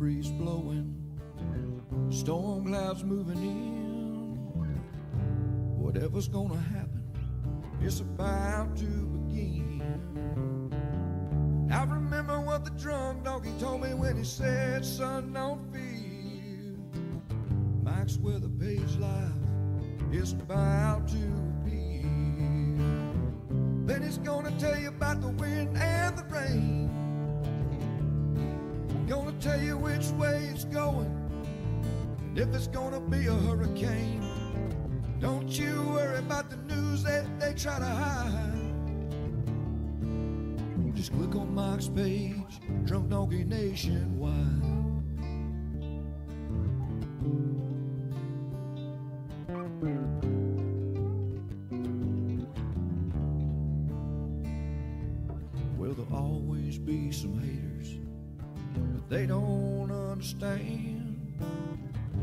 breeze blowing, storm clouds moving in. Whatever's gonna happen, it's about to begin. I remember what the drunk donkey told me when he said, son, don't fear. Mike's where the page life is about to appear. Then he's gonna tell you about the wind and the rain. Gonna tell you which way it's going, and if it's gonna be a hurricane. Don't you worry about the news that they try to hide. Just click on Mike's page, Drunk Donkey Nationwide. Well, there'll always be some haters, but they don't understand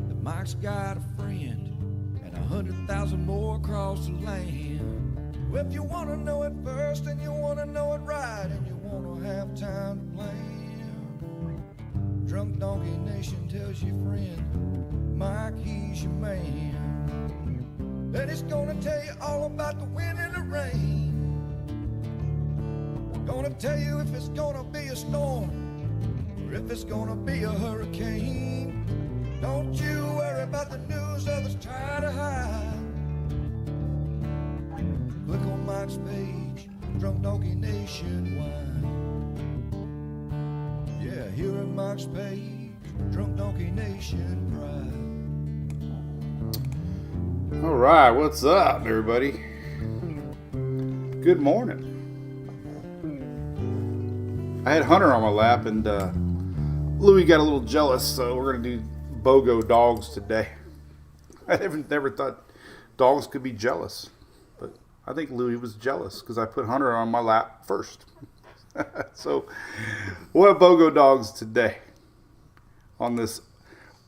that Mike's got a friend and 100,000 more across the land. Well, if you want to know it first and you want to know it right and you want to have time to plan, Drunk Donkey Nation tells your friend Mike, he's your man. Then he's gonna tell you all about the wind and the rain. Gonna tell you if it's gonna be a storm or if it's gonna be a hurricane. Don't you worry about the news others try to hide. Click on Mike's page, Drunk Donkey Nationwide. Yeah, here at Mike's page, Drunk Donkey Nation Pride. All right, what's up, everybody? Good morning. I had Hunter on my lap, and Louie got a little jealous, so we're going to do BOGO dogs today. I never thought dogs could be jealous, but I think Louie was jealous because I put Hunter on my lap first. So we'll have BOGO dogs today on this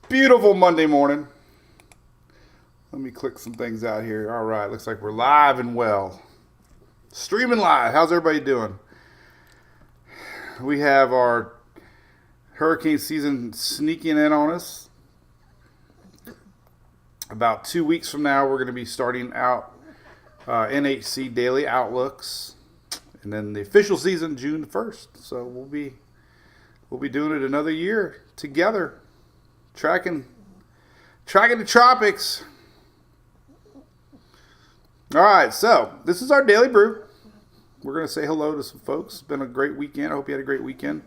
beautiful Monday morning. Let me click some things out here. All right, looks like we're live and well. Streaming live. How's everybody doing? We have our hurricane season sneaking in on us. About 2 weeks from now, we're going to be starting out NHC Daily Outlooks. And then the official season, June 1st. So we'll be doing it another year together. Tracking the tropics. All right, so this is our daily brew. We're going to say hello to some folks. It's been a great weekend. I hope you had a great weekend.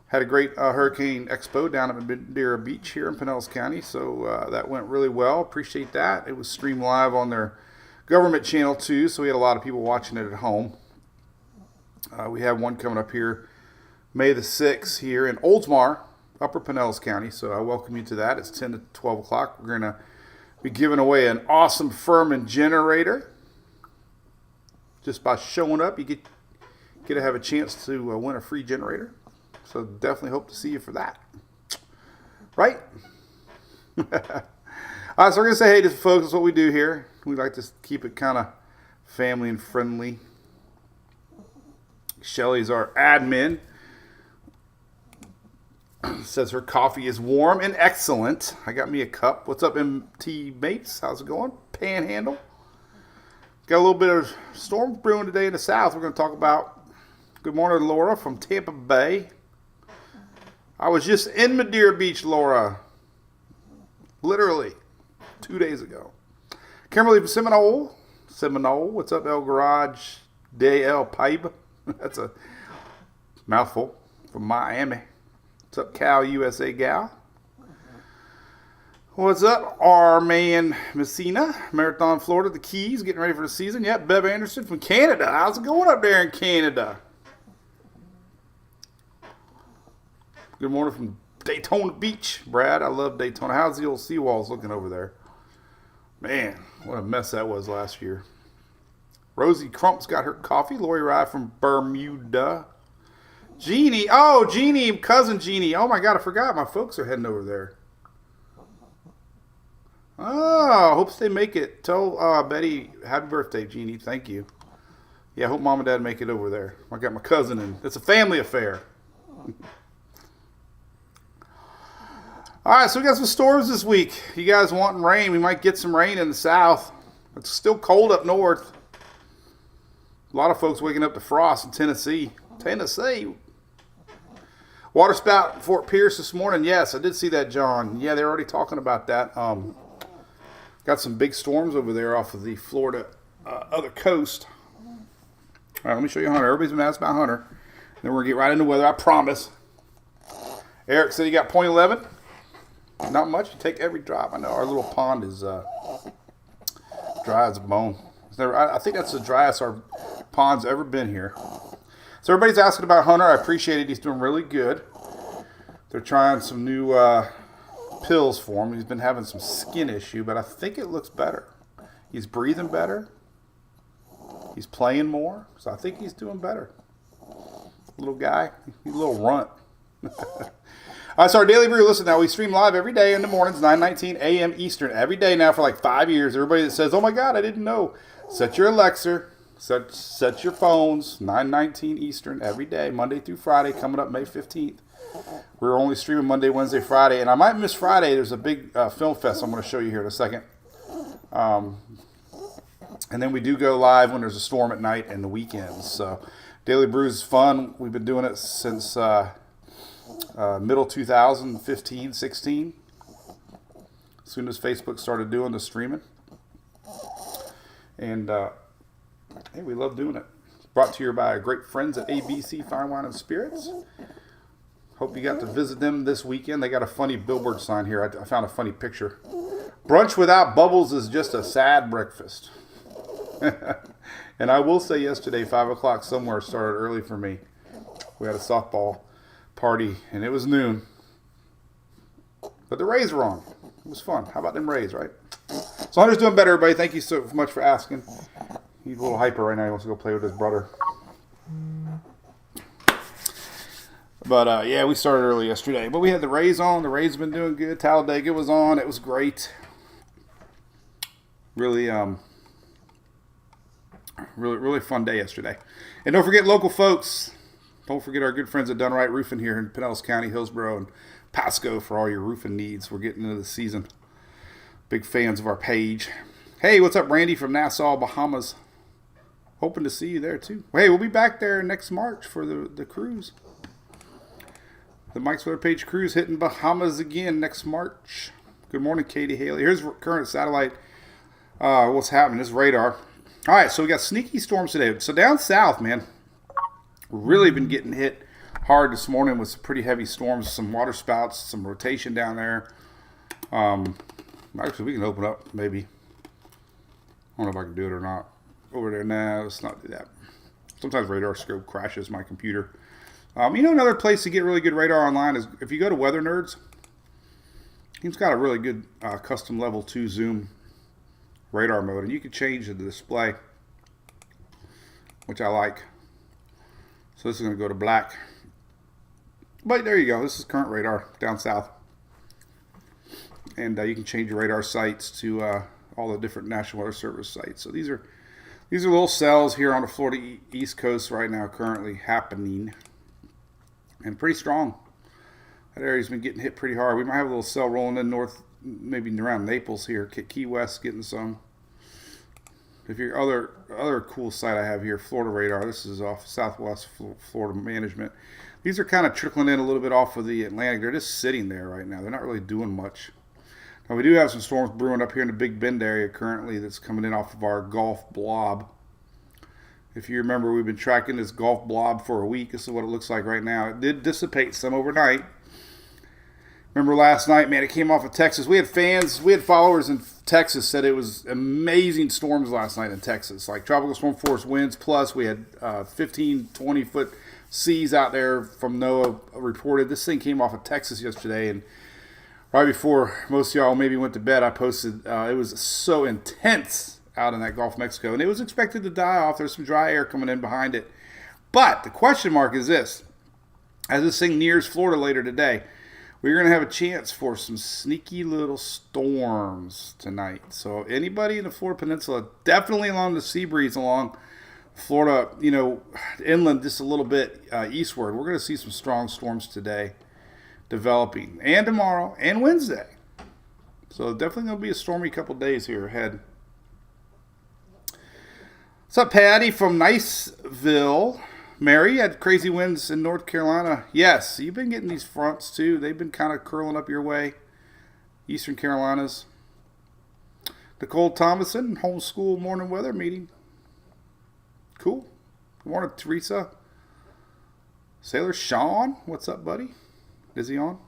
Had a great Hurricane Expo down at Madeira Beach here in Pinellas County, so that went really well. Appreciate that. It was streamed live on their government channel too, so we had a lot of people watching it at home. We have one coming up here May the 6th here in Oldsmar, Upper Pinellas County, so I welcome you to that. It's 10 to 12 o'clock. We're going to be giving away an awesome Furman generator. Just by showing up, you get to have a chance to win a free generator. So definitely hope to see you for that. Right? All right, so we're going to say hey to folks. That's what we do here. We like to keep it kind of family and friendly. Shelly's our admin. Says her coffee is warm and excellent. I got me a cup. What's up, MT mates? How's it going? Panhandle. Got a little bit of storm brewing today in the south. We're going to talk about. Good morning, Laura from Tampa Bay. I was just in Madeira Beach, Laura. Literally 2 days ago. Kimberly from Seminole. What's up, El Garage de El Pibe? That's a mouthful. From Miami. What's up, Cal USA Gal? What's up, our man Messina, Marathon, Florida, the Keys, getting ready for the season. Yep, Bev Anderson from Canada. How's it going up there in Canada? Good morning from Daytona Beach, Brad. I love Daytona. How's the old seawalls looking over there? Man, what a mess that was last year. Rosie Crump's got her coffee. Lori Rye from Bermuda. Jeannie. Oh, Jeannie, cousin Jeannie. Oh, my God, I forgot. My folks are heading over there. Oh, hopes they make it. Tell Betty, happy birthday, Jeannie. Thank you. Yeah, I hope Mom and Dad make it over there. I got my cousin, and it's a family affair. All right, so we got some storms this week. You guys wanting rain? We might get some rain in the south. It's still cold up north. A lot of folks waking up to frost in Tennessee. Water spout in Fort Pierce this morning. Yes, I did see that, John. Yeah, they're already talking about that. Got some big storms over there off of the Florida other coast. All right, let me show you Hunter. Everybody's been asking about Hunter. Then we're going to get right into weather, I promise. Eric said he got .11. Not much. You take every drop. I know our little pond is dry as a bone. I think that's the driest our pond's ever been here. So everybody's asking about Hunter. I appreciate it. He's doing really good. They're trying some new pills for him. He's been having some skin issue, but I think it looks better. He's breathing better. He's playing more. So I think he's doing better. Little guy. He's a little runt. All right, so our Daily Brew, listen now, we stream live every day in the mornings, 9:19 a.m. Eastern, every day now for like 5 years. Everybody that says, oh my God, I didn't know. Set your Alexa, set your phones, 9:19 Eastern every day, Monday through Friday, coming up May 15th. We're only streaming Monday, Wednesday, Friday, and I might miss Friday. There's a big film fest I'm going to show you here in a second. And then we do go live when there's a storm at night and the weekends. So Daily Brew is fun. We've been doing it since middle 2015, 16. As soon as Facebook started doing the streaming. And hey, we love doing it. It's brought to you by our great friends at ABC Fine Wine and Spirits. Hope you got to visit them this weekend. They got a funny billboard sign here. I found a funny picture. Brunch without bubbles is just a sad breakfast. And I will say yesterday, 5 o'clock somewhere started early for me. We had a softball party, and it was noon. But the Rays were on. It was fun. How about them Rays, right? So Hunter's doing better, everybody. Thank you so much for asking. He's a little hyper right now. He wants to go play with his brother. But, yeah, we started early yesterday. But we had the Rays on. The Rays have been doing good. Talladega was on. It was great. Really, really fun day yesterday. And don't forget local folks. Don't forget our good friends at Done Right Roofing here in Pinellas County, Hillsborough, and Pasco for all your roofing needs. We're getting into the season. Big fans of our page. Hey, what's up, Randy from Nassau, Bahamas? Hoping to see you there, too. Hey, we'll be back there next March for the cruise. The Mike's Weather Page cruise hitting Bahamas again next March. Good morning, Katie Haley. Here's current satellite. What's happening? This radar. All right, so we got sneaky storms today. So down south, man, really been getting hit hard this morning with some pretty heavy storms, some water spouts, some rotation down there. Actually, we can open up, maybe. I don't know if I can do it or not. Over there, nah, let's not do that. Sometimes radar scope crashes my computer. Another place to get really good radar online is if you go to Weather Nerds. He's got a really good custom level 2 zoom radar mode, and you can change the display, which I like. So this is going to go to black. But there you go. This is current radar down south. And you can change your radar sites to all the different National Weather Service sites. So these are little cells here on the Florida East Coast right now currently happening. And pretty strong. That area's been getting hit pretty hard. We might have a little cell rolling in north, maybe around Naples here. Key West getting some. If your other cool site I have here, Florida Radar. This is off Southwest Florida Management. These are kind of trickling in a little bit off of the Atlantic. They're just sitting there right now. They're not really doing much. Now we do have some storms brewing up here in the Big Bend area currently that's coming in off of our Gulf blob. If you remember, we've been tracking this Gulf blob for a week. This is what it looks like right now. It did dissipate some overnight. Remember last night, man, it came off of Texas. We had followers in Texas said it was amazing storms last night in Texas. Like tropical storm force winds, plus we had 15, 20-foot seas out there from NOAA reported. This thing came off of Texas yesterday, and right before most of y'all maybe went to bed, I posted it was so intense out in that Gulf of Mexico, and it was expected to die off. There's some dry air coming in behind it. But the question mark is this. As this thing nears Florida later today, we're going to have a chance for some sneaky little storms tonight. So anybody in the Florida Peninsula, definitely along the sea breeze along Florida, inland just a little bit eastward, we're going to see some strong storms today. developing, and tomorrow and Wednesday. So definitely going to be a stormy couple days here ahead. What's up, Patty from Niceville? Mary, you had crazy winds in North Carolina. Yes, you've been getting these fronts too. They've been kind of curling up your way. Eastern Carolinas. Nicole Thomason, homeschool morning weather meeting. Cool. Good morning, Teresa. Sailor Sean, what's up, buddy? Is he on?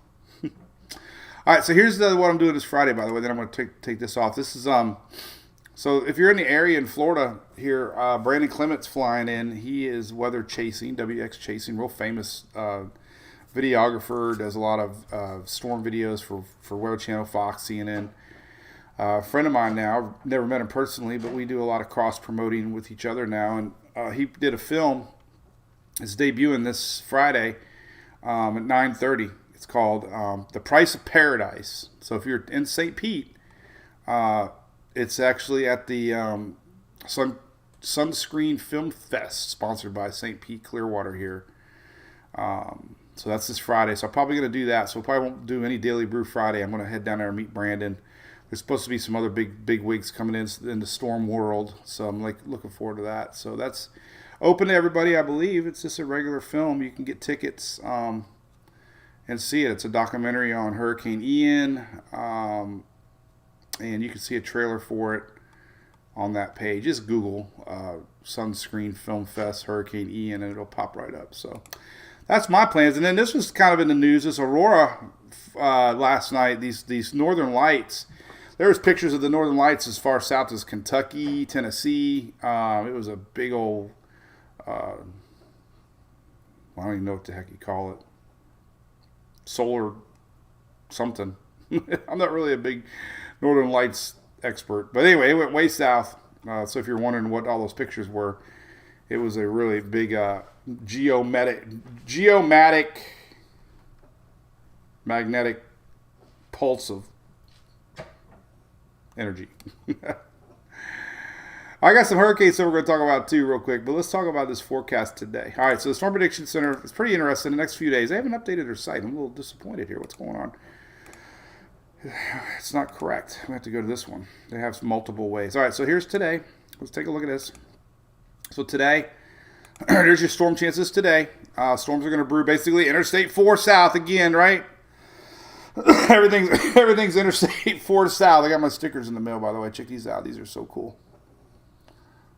All right, so here's what I'm doing this Friday, by the way. Then I'm going to take this off. This is so if you're in the area in Florida here, Brandon Clement's flying in. He is weather chasing, WX chasing, real famous videographer. Does a lot of storm videos for Weather Channel, Fox, CNN. A friend of mine now. Never met him personally, but we do a lot of cross promoting with each other now. And he did a film. It's debuting this Friday at 9:30. It's called The Price of Paradise. So if you're in St. Pete, it's actually at the Sunscreen Film Fest, sponsored by St. Pete Clearwater here. So that's this Friday. So I'm probably going to do that. So we probably won't do any Daily Brew Friday. I'm going to head down there and meet Brandon. There's supposed to be some other big wigs coming in the storm world. So I'm looking forward to that. So that's open to everybody, I believe. It's just a regular film. You can get tickets and see it. It's a documentary on Hurricane Ian. And you can see a trailer for it on that page. Just Google Sunscreen Film Fest Hurricane Ian, and it'll pop right up. So that's my plans. And then this was kind of in the news. This Aurora last night, these northern lights. There was pictures of the northern lights as far south as Kentucky, Tennessee. It was a big old, I don't even know what the heck you call it. Solar something. I'm not really a big Northern Lights expert. But anyway, it went way south. So if you're wondering what all those pictures were, it was a really big magnetic pulse of energy. I got some hurricanes that we're going to talk about too real quick, but let's talk about this forecast today. All right, so the Storm Prediction Center is pretty interesting. The next few days, they haven't updated their site. I'm a little disappointed here. What's going on? It's not correct. We have to go to this one. They have multiple ways. All right, so here's today. Let's take a look at this. So today, there's your storm chances today. Storms are going to brew basically Interstate 4 south again, right? Everything's Interstate 4 south. I got my stickers in the mail, by the way. Check these out. These are so cool.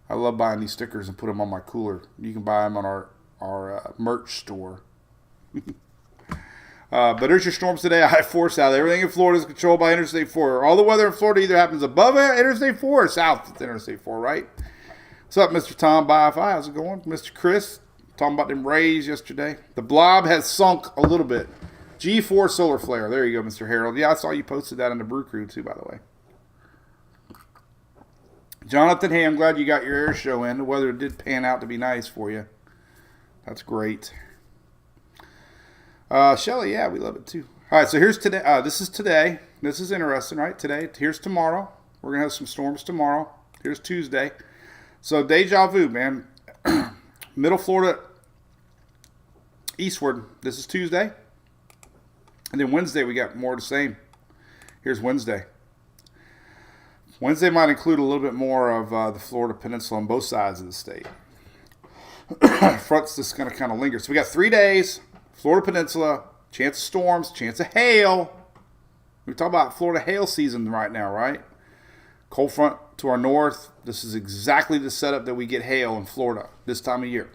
I love buying these stickers and put them on my cooler. You can buy them on our merch store. But there's your storms today. I-4 south. Everything in Florida is controlled by Interstate 4. All the weather in Florida either happens above Interstate 4 or south of Interstate 4, right? What's up, Mr. Tom Bi-Fi? How's it going? Mr. Chris, talking about them rays yesterday. The blob has sunk a little bit. G4 solar flare. There you go, Mr. Harold. Yeah, I saw you posted that on the Brew Crew, too, by the way. Jonathan, hey, I'm glad you got your air show in. The weather did pan out to be nice for you. That's great. Shelly, yeah, we love it too. All right, so here's today. This is today. This is interesting, right? Today. Here's tomorrow. We're going to have some storms tomorrow. Here's Tuesday. So deja vu, man. Middle Florida eastward. This is Tuesday. And then Wednesday, we got more of the same. Here's Wednesday. Wednesday might include a little bit more of the Florida Peninsula on both sides of the state. Front's just going to kind of linger. So we got 3 days. Florida Peninsula, chance of storms, chance of hail. We talk about Florida hail season right now, right? Cold front to our north. This is exactly the setup that we get hail in Florida this time of year.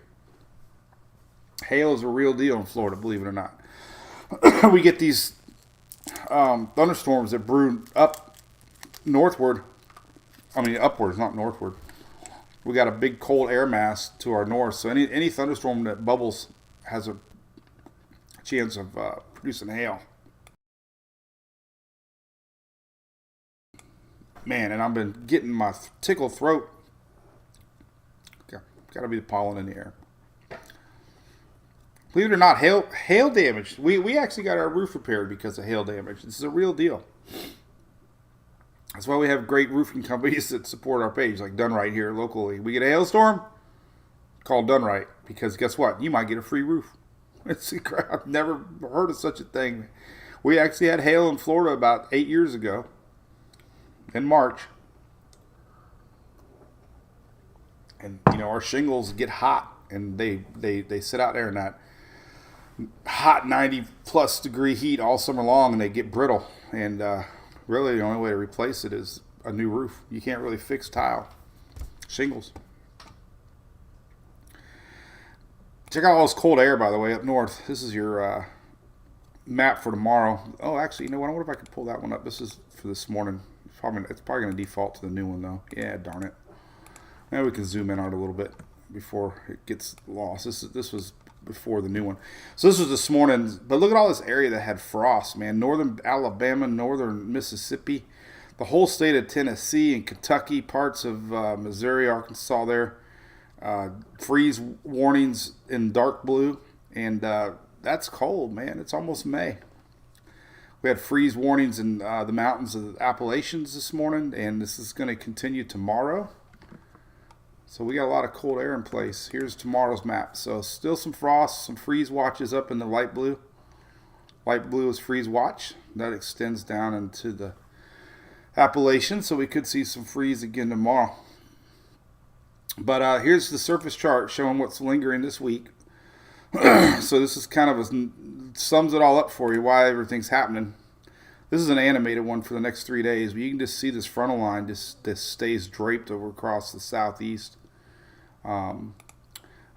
Hail is a real deal in Florida, believe it or not. We get these thunderstorms that brew up northward. I mean, upwards, not northward. We got a big cold air mass to our north. So any thunderstorm that bubbles has a chance of producing hail. Man, and I've been getting my tickled throat. Got to be the pollen in the air. Believe it or not, hail damage. We actually got our roof repaired because of hail damage. This is a real deal. That's why we have great roofing companies that support our page, like Done Right here locally. We get a hailstorm, call Done Right, because guess what? You might get a free roof. I've never heard of such a thing. We actually had hail in Florida about 8 years ago in March. And, our shingles get hot, and they sit out there in that hot 90-plus degree heat all summer long, and they get brittle. And really the only way to replace it is a new roof. You can't really fix tile shingles. Check out all this cold air, by the way, up north. This is your map for tomorrow. Oh, actually, you know what? I wonder if I could pull that one up. This is for this morning. It's probably going to default to the new one, though. Yeah, darn it. Now we can zoom in on it a little bit before it gets lost. This was before the new one. So this was this morning. But look at all this area that had frost, man. Northern Alabama, northern Mississippi, the whole state of Tennessee and Kentucky, parts of Missouri, Arkansas there. Freeze warnings in dark blue. And that's cold, man. It's almost May. We had freeze warnings in the mountains of the Appalachians this morning. And this is going to continue tomorrow. So we got a lot of cold air in place. Here's tomorrow's map. So still some frost, some freeze watches up in the light blue. Light blue is freeze watch. That extends down into the Appalachians. So we could see some freeze again tomorrow. But here's the surface chart showing what's lingering this week. So this is kind of sums it all up for you, why everything's happening. This is an animated one for the next 3 days. But you can just see this frontal line this stays draped over across the southeast. And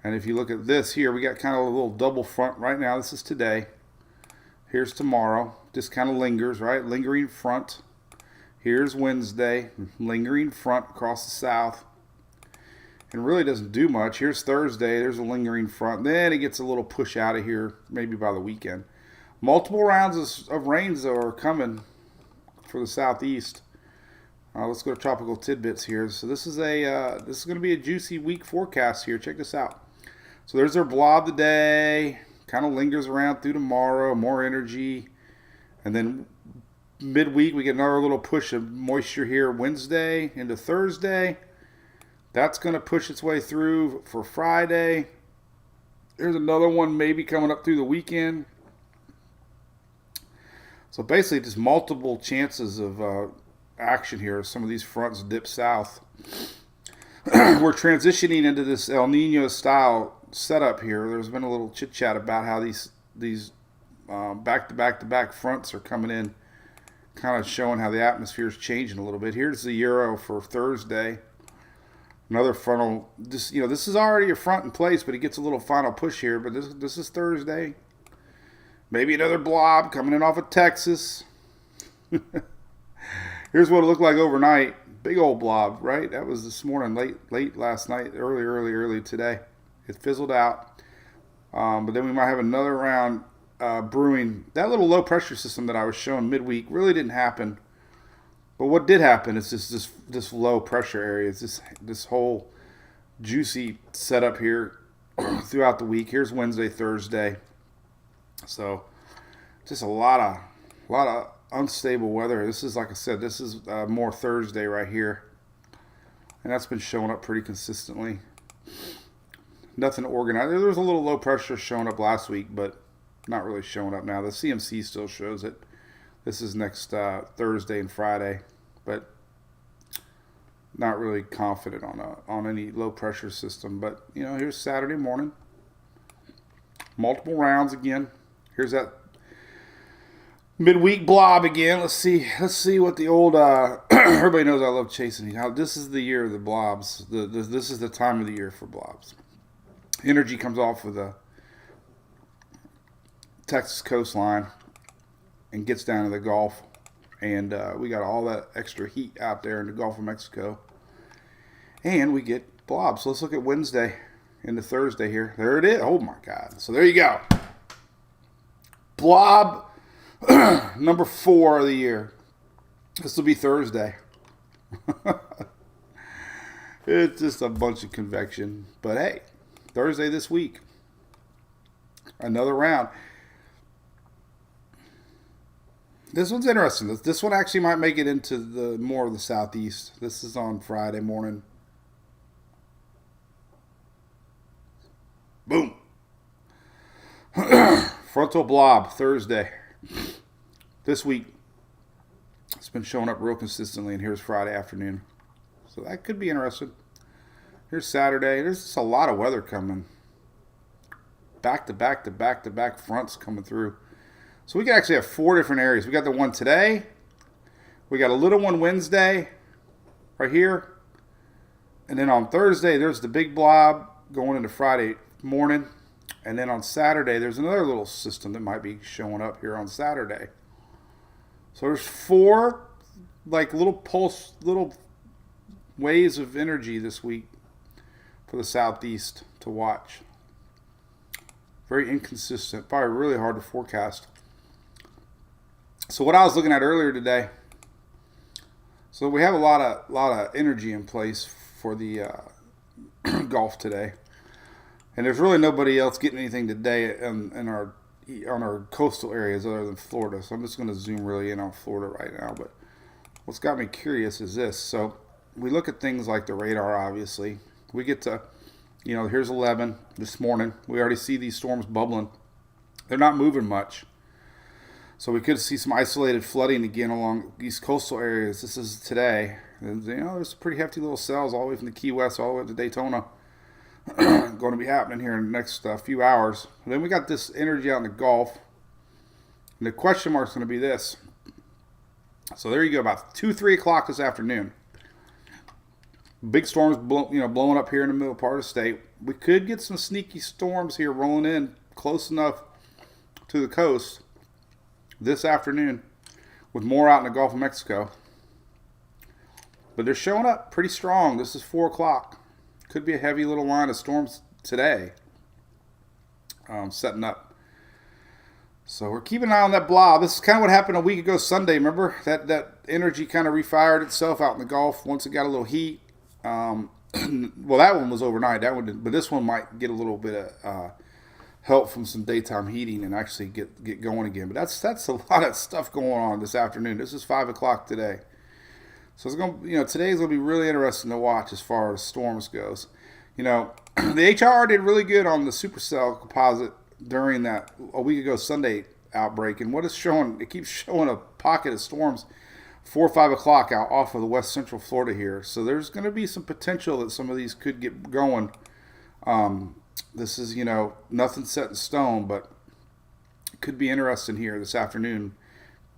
if you look at this here, we got kind of a little double front right now. This is today. Here's tomorrow. Just kind of lingers, right? Lingering front. Here's Wednesday. Lingering front across the south. And really doesn't do much. Here's Thursday. There's a lingering front. Then it gets a little push out of here, maybe by the weekend. Multiple rounds of rains are coming for the southeast. Let's go to tropical tidbits here. So this is going to be a juicy week forecast here. Check this out. So there's our blob today. Kind of lingers around through tomorrow. More energy, and then midweek we get another little push of moisture here Wednesday into Thursday. That's going to push its way through for Friday. There's another one maybe coming up through the weekend. So basically just multiple chances of action here. Some of these fronts dip south. We're transitioning into this El Nino style setup here. There's been a little chit chat about how these back-to-back-to-back fronts are coming in, kind of showing how the atmosphere is changing a little bit. Here's the Euro for Thursday. Another frontal. This is already a front in place, but it gets a little final push here. But this is Thursday. Maybe another blob coming in off of Texas. Here's what it looked like overnight. Big old blob, right? That was this morning, late last night, early today. It fizzled out. But then we might have another round brewing. That little low pressure system that I was showing midweek really didn't happen. But what did happen is this low pressure area. It's this whole juicy setup here throughout the week. Here's Wednesday, Thursday. So just a lot of unstable weather. This is, like I said, this is more Thursday right here. And that's been showing up pretty consistently. Nothing organized. There was a little low pressure showing up last week, but not really showing up now. The CMC still shows it. This is next Thursday and Friday, but not really confident on any low pressure system. But here's Saturday morning. Multiple rounds again. Here's that midweek blob again. Let's see what the old everybody knows I love chasing. This is the year of the blobs. This is the time of the year for blobs. Energy comes off of the Texas coastline and gets down to the Gulf, and we got all that extra heat out there in the Gulf of Mexico, and we get blobs. So let's look at Wednesday into Thursday here. There it is. Oh my God. So there you go. Blob number 4 of the year. This will be Thursday. It's just a bunch of convection. But hey, Thursday this week. Another round. This one's interesting. This one actually might make it into the more of the southeast. This is on Friday morning. Boom. Frontal blob Thursday. This week, it's been showing up real consistently, and here's Friday afternoon. So that could be interesting. Here's Saturday. There's just a lot of weather coming. Back to back to back to back fronts coming through. So we can actually have 4 different areas. We got the one today. We got a little one Wednesday right here. And then on Thursday, there's the big blob going into Friday morning. And then on Saturday, there's another little system that might be showing up here on Saturday. So there's 4 like little pulse, little waves of energy this week for the southeast to watch. Very inconsistent, probably really hard to forecast. So what I was looking at earlier today, so we have a lot of energy in place for the Gulf today, and there's really nobody else getting anything today on our coastal areas other than Florida. So I'm just going to zoom really in on Florida right now. But what's got me curious is this. So we look at things like the radar. Obviously, we get to, here's 11 this morning. We already see these storms bubbling. They're not moving much. So we could see some isolated flooding again along these coastal areas. This is today. And, there's some pretty hefty little cells all the way from the Key West all the way up to Daytona going to be happening here in the next few hours. And then we got this energy out in the Gulf. And the question mark is going to be this. So there you go, about 2-3 o'clock this afternoon. Big storms blowing up here in the middle part of the state. We could get some sneaky storms here rolling in close enough to the coast this afternoon, with more out in the Gulf of Mexico. But they're showing up pretty strong. This is 4 o'clock. Could be a heavy little line of storms today setting up. So we're keeping an eye on that blob. This is kind of what happened a week ago Sunday. Remember that energy kind of refired itself out in the Gulf once it got a little heat. Well, that one was overnight. That one didn't, but this one might get a little bit of help from some daytime heating and actually get going again. But that's a lot of stuff going on this afternoon. This is 5 o'clock today. So it's going to, today's going to be really interesting to watch as far as storms goes. The HR did really good on the supercell composite during that a week ago Sunday outbreak. And what it's showing, it keeps showing a pocket of storms 4 or 5 o'clock out off of the west central Florida here. So there's going to be some potential that some of these could get going. This is, nothing set in stone, but it could be interesting here this afternoon.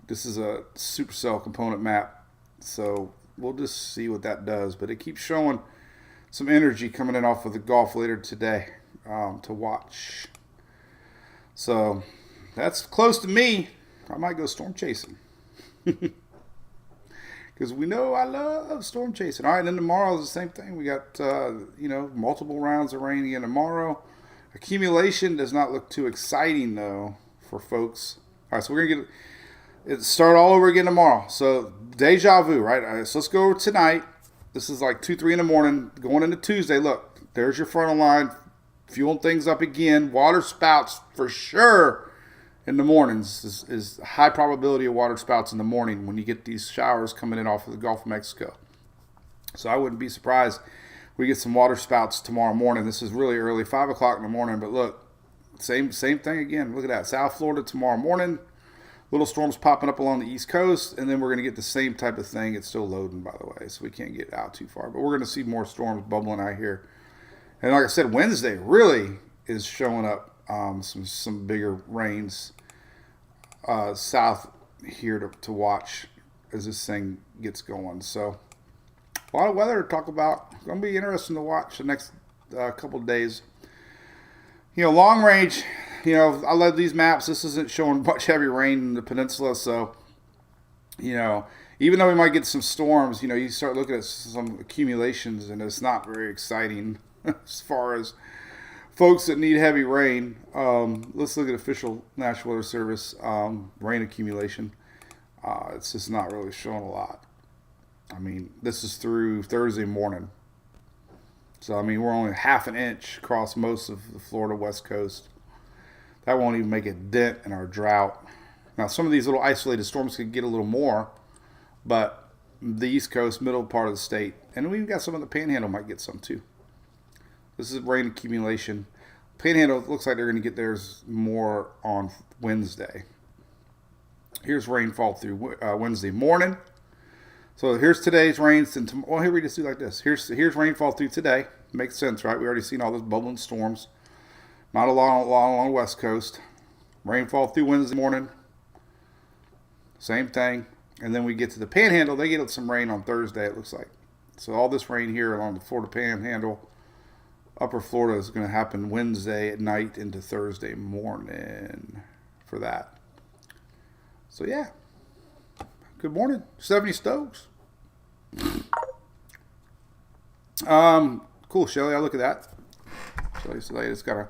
This is a supercell component map. So we'll just see what that does. But it keeps showing some energy coming in off of the Gulf later today to watch. So that's close to me. I might go storm chasing. Because we know I love storm chasing. All right, and then tomorrow is the same thing. We got, multiple rounds of rain again tomorrow. Accumulation does not look too exciting, though, for folks. All right, so we're going to start all over again tomorrow. So deja vu, right? All right, so let's go over tonight. This is like 2-3 in the morning. Going into Tuesday, look, there's your frontal line. Fueling things up again. Water spouts for sure in the mornings is high probability of water spouts in the morning when you get these showers coming in off of the Gulf of Mexico. So I wouldn't be surprised we get some water spouts tomorrow morning. This is really early, 5 o'clock in the morning. But look, same thing again. Look at that. South Florida tomorrow morning. Little storms popping up along the East Coast. And then we're going to get the same type of thing. It's still loading, by the way, so we can't get out too far. But we're going to see more storms bubbling out here. And like I said, Wednesday really is showing up some bigger rains south here to watch as this thing gets going. So a lot of weather to talk about. It's going to be interesting to watch the next couple of days. Long range, I love these maps. This isn't showing much heavy rain in the peninsula. So, even though we might get some storms, you start looking at some accumulations and it's not very exciting as far as folks that need heavy rain. Let's look at official National Weather Service rain accumulation. It's just not really showing a lot. I mean, this is through Thursday morning. So, we're only half an inch across most of the Florida West Coast. That won't even make a dent in our drought. Now, some of these little isolated storms could get a little more, but the East Coast, middle part of the state, and we've got some of the Panhandle might get some too. This is rain accumulation. Panhandle looks like they're going to get theirs more on Wednesday. Here's rainfall through Wednesday morning. So here's today's rains. Well, here we just do like this. Here's rainfall through today. Makes sense, right? We already seen all those bubbling storms. Not a lot along the West Coast. Rainfall through Wednesday morning. Same thing. And then we get to the Panhandle. They get some rain on Thursday, it looks like. So all this rain here along the Florida Panhandle, Upper Florida, is going to happen Wednesday at night into Thursday morning for that. So yeah. Good morning, 70 Stokes. Cool, Shelly. I look at that. Shelly's latest got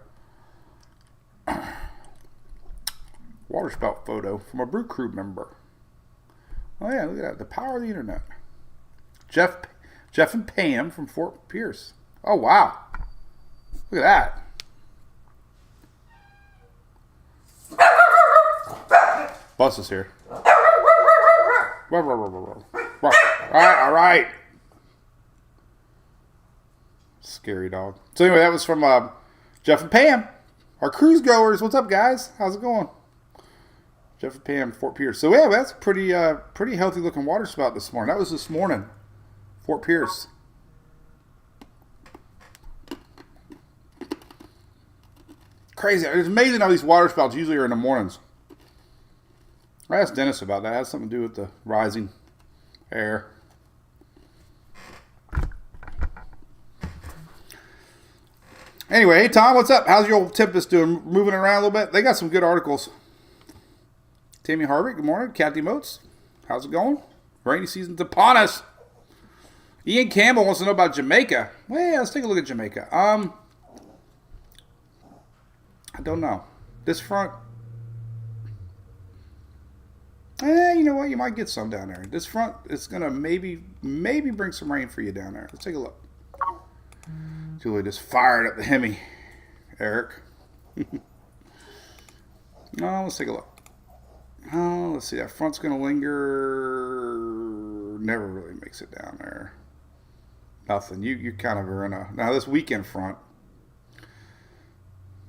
a water spout photo from a Brew Crew member. Oh yeah, look at that. The power of the internet. Jeff and Pam from Fort Pierce. Oh wow. Look at that. Bus is here. All right. Scary dog. So anyway, that was from Jeff and Pam, our cruise goers. What's up, guys? How's it going? Jeff and Pam, Fort Pierce. So yeah, that's pretty healthy looking water spout this morning. That was this morning, Fort Pierce. Crazy. It's amazing how these water spouts usually are in the mornings. I asked Dennis about that. It has something to do with the rising air. Anyway, hey Tom, what's up? How's your old Tempest doing? Moving around a little bit? They got some good articles. Tammy Harvick, good morning. Kathy Motes, how's it going? Rainy season's upon us. Ian Campbell wants to know about Jamaica. Well, let's take a look at Jamaica. I don't know. This front... you know what? You might get some down there. This front is going to maybe bring some rain for you down there. Let's take a look. Julie just fired up the Hemi. Eric. No, let's take a look. Oh, let's see. That front's going to linger. Never really makes it down there. Nothing. You kind of are in a... Now, this weekend front,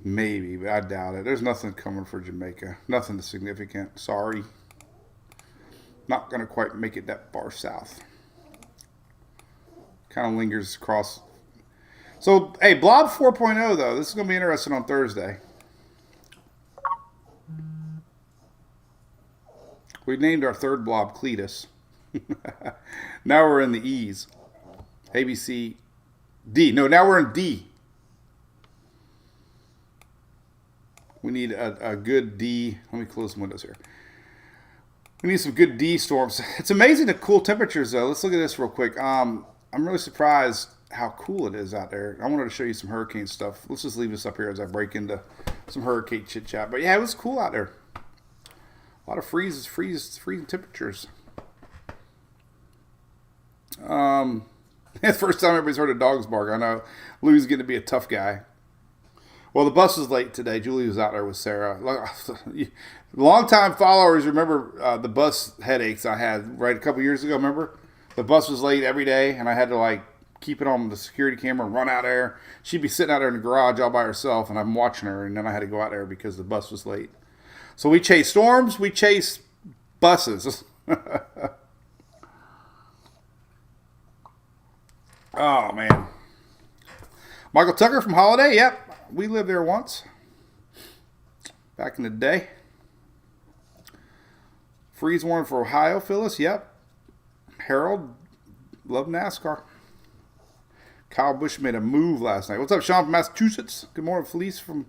maybe, but I doubt it. There's nothing coming for Jamaica. Nothing significant. Sorry. Not going to quite make it that far south. Kind of lingers across. So, hey, Blob 4.0, though. This is going to be interesting on Thursday. We named our third blob Cletus. Now we're in the E's. ABC, D. No, now we're in D. We need a good D. Let me close the windows here. We need some good D storms. It's amazing the cool temperatures, though. Let's look at this real quick. I'm really surprised how cool it is out there. I wanted to show you some hurricane stuff. Let's just leave this up here as I break into some hurricane chit-chat. But, yeah, it was cool out there. A lot of freezing temperatures. The first time everybody's heard a dog's bark. I know Lou's going to be a tough guy. Well, the bus was late today. Julie was out there with Sarah. Long-time followers remember the bus headaches I had right a couple years ago, remember? The bus was late every day, and I had to, keep it on the security camera and run out there. She'd be sitting out there in the garage all by herself, and I'm watching her, and then I had to go out there because the bus was late. So we chase storms, we chase buses. Oh, man. Michael Tucker from Holiday, yep. We lived there once. Back in the day. Freeze warning for Ohio, Phyllis, yep. Harold, love NASCAR. Kyle Busch made a move last night. What's up, Sean from Massachusetts? Good morning, Felice from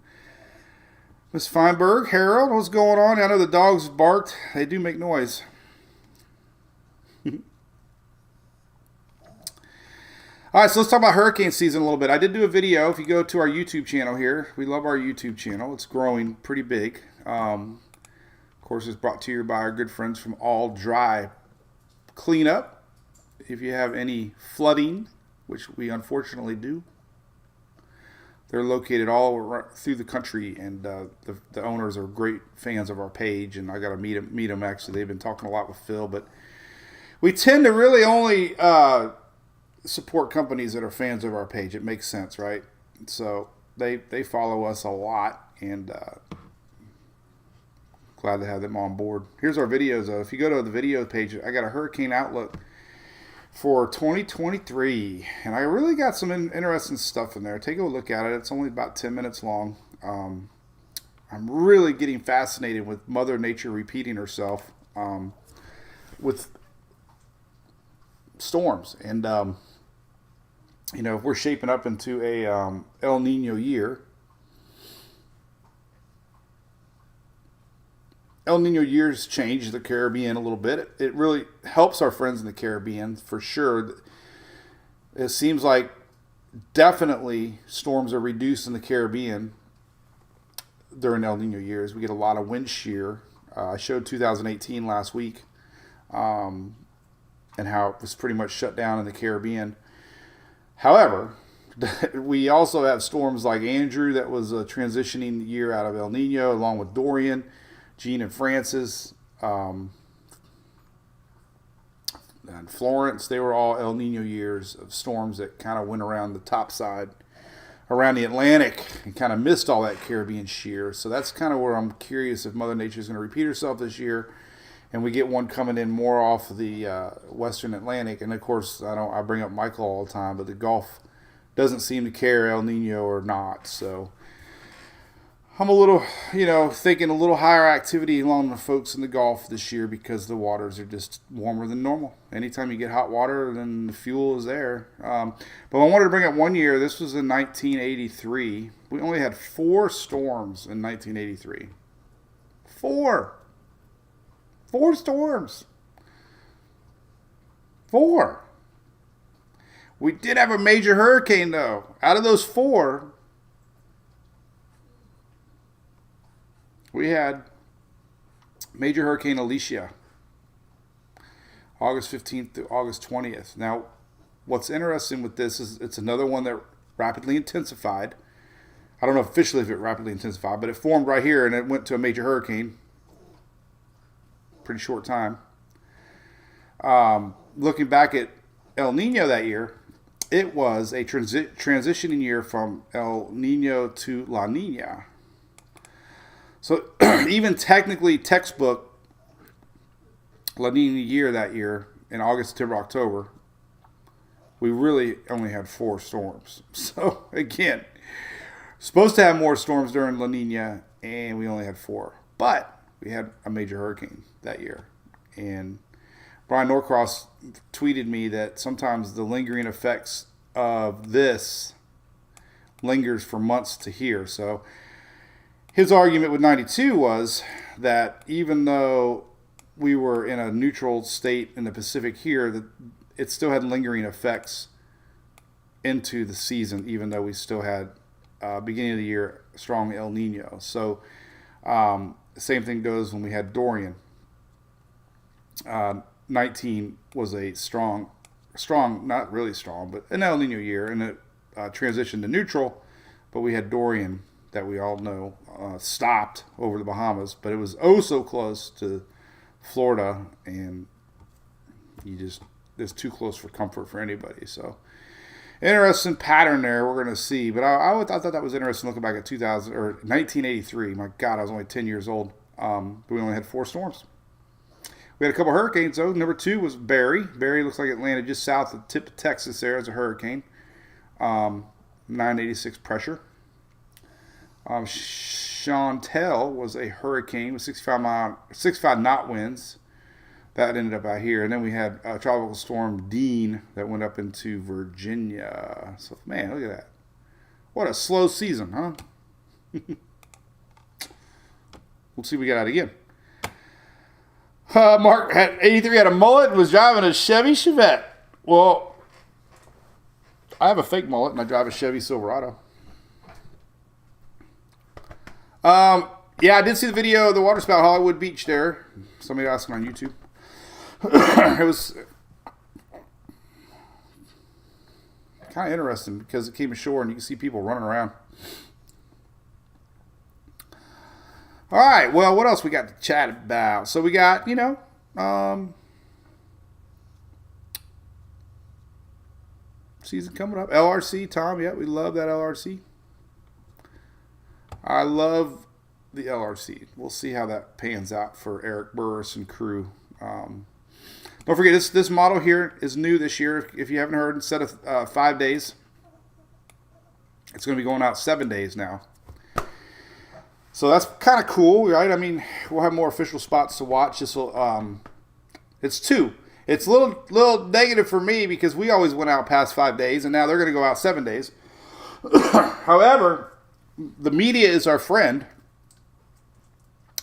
Miss Feinberg. Harold, what's going on? I know the dogs barked. They do make noise. All right, so let's talk about hurricane season a little bit. I did do a video. If you go to our YouTube channel here, we love our YouTube channel. It's growing pretty big. Of course, it's brought to you by our good friends from All Dry Cleanup. If you have any flooding, which we unfortunately do, they're located all through the country, and the owners are great fans of our page, and I got to meet them. Actually, they've been talking a lot with Phil, but we tend to really only support companies that are fans of our page. It makes sense, right? So they follow us a lot, and glad to have them on board. Here's our videos, though. If you go to the video page, I got a hurricane outlook for 2023, and I really got some interesting stuff in there. Take a look at it. It's only about 10 minutes long. I'm really getting fascinated with Mother Nature repeating herself with storms, and if we're shaping up into a El Nino year. El Nino years change the Caribbean a little bit. It really helps our friends in the Caribbean for sure. It seems like definitely storms are reduced in the Caribbean during El Nino years. We get a lot of wind shear. I showed 2018 last week, and how it was pretty much shut down in the Caribbean. However, we also have storms like Andrew that was a transitioning year out of El Nino, along with Dorian, Gene and Francis, and Florence. They were all El Nino years of storms that kind of went around the top side, around the Atlantic, and kind of missed all that Caribbean shear. So that's kind of where I'm curious if Mother Nature is going to repeat herself this year, and we get one coming in more off the Western Atlantic. And of course, I bring up Michael all the time, but the Gulf doesn't seem to care El Nino or not. So I'm a little, thinking a little higher activity along the folks in the Gulf this year because the waters are just warmer than normal. Anytime you get hot water, then the fuel is there. But I wanted to bring up one year. This was in 1983. We only had 4 storms in 1983. 4 storms. 4. We did have a major hurricane, though. Out of those 4, we had Major Hurricane Alicia, August 15th to August 20th. Now, what's interesting with this is it's another one that rapidly intensified. I don't know officially if it rapidly intensified, but it formed right here, and it went to a major hurricane. Pretty short time. Looking back at El Nino that year, it was a transitioning year from El Nino to La Nina. So even technically textbook La Nina year that year, in August, September, October, we really only had 4 storms. So again, supposed to have more storms during La Nina, and we only had 4. But we had a major hurricane that year. And Brian Norcross tweeted me that sometimes the lingering effects of this lingers for months to here. So his argument with 92 was that even though we were in a neutral state in the Pacific here, that it still had lingering effects into the season, even though we still had beginning of the year strong El Nino. So the same thing goes when we had Dorian. 19 was a strong, not really strong, but an El Nino year, and it transitioned to neutral. But we had Dorian that we all know stopped over the Bahamas, but it was oh so close to Florida, and it's too close for comfort for anybody. So interesting pattern there we're going to see. But I thought that was interesting looking back at 1983. My God, I was only 10 years old. But we only had 4 storms. We had a couple hurricanes, though. Number 2 was Barry. Barry looks like it landed just south of the tip of Texas there as a hurricane. 986 pressure. Chantel was a hurricane with 65 knot winds. That ended up out here. And then we had Tropical Storm Dean that went up into Virginia. So, man, look at that. What a slow season, huh? We'll see if we get out again. Mark had 83, had a mullet, and was driving a Chevy Chevette. Well, I have a fake mullet, and I drive a Chevy Silverado. Yeah, I did see the video of the waterspout Hollywood Beach there. Somebody asked on YouTube. It was kind of interesting because it came ashore and you can see people running around. All right, well, what else we got to chat about? So we got, season coming up. LRC, Tom, yeah, we love that LRC. I love the LRC. We'll see how that pans out for Eric Burris and crew. Don't forget, this model here is new this year. If you haven't heard, instead of 5 days, it's going to be going out 7 days now. So that's kind of cool, right? I mean, we'll have more official spots to watch. This will, it's 2. It's a little negative for me because we always went out past 5 days, and now they're going to go out 7 days. However, the media is our friend,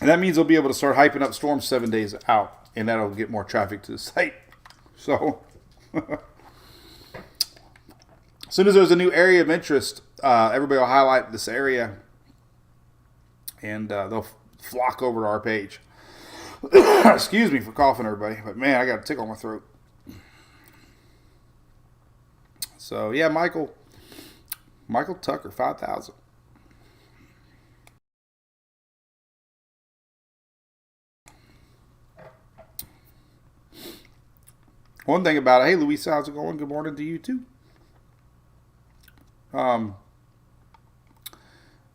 and that means they'll be able to start hyping up storms 7 days out, and that'll get more traffic to the site. So, as soon as there's a new area of interest, everybody will highlight this area, and they'll flock over to our page. Excuse me for coughing, everybody, but man, I got a tickle in my throat. So yeah, Michael Tucker, 5,000. One thing about it, hey Luisa, how's it going? Good morning to you too.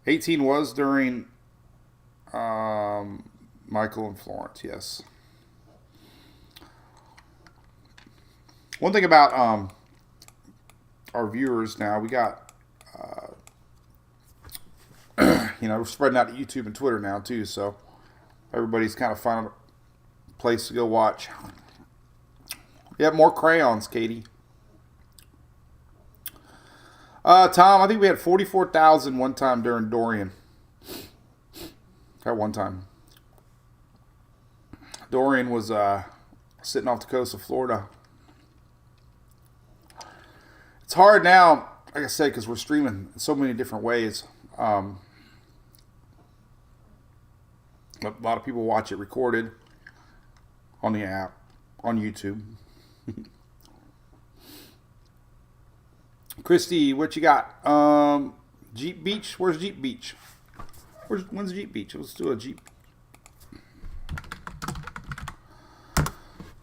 18 was during Michael and Florence, yes. One thing about our viewers now, we got, we're spreading out to YouTube and Twitter now too, so everybody's kind of finding a place to go watch. You have more crayons, Katie. Tom, I think we had 44,000 one time during Dorian. At one time. Dorian was sitting off the coast of Florida. It's hard now, like I said, because we're streaming in so many different ways. A lot of people watch it recorded on the app, on YouTube. Christy, what you got? Jeep Beach? Where's Jeep Beach? When's Jeep Beach? Let's do a Jeep.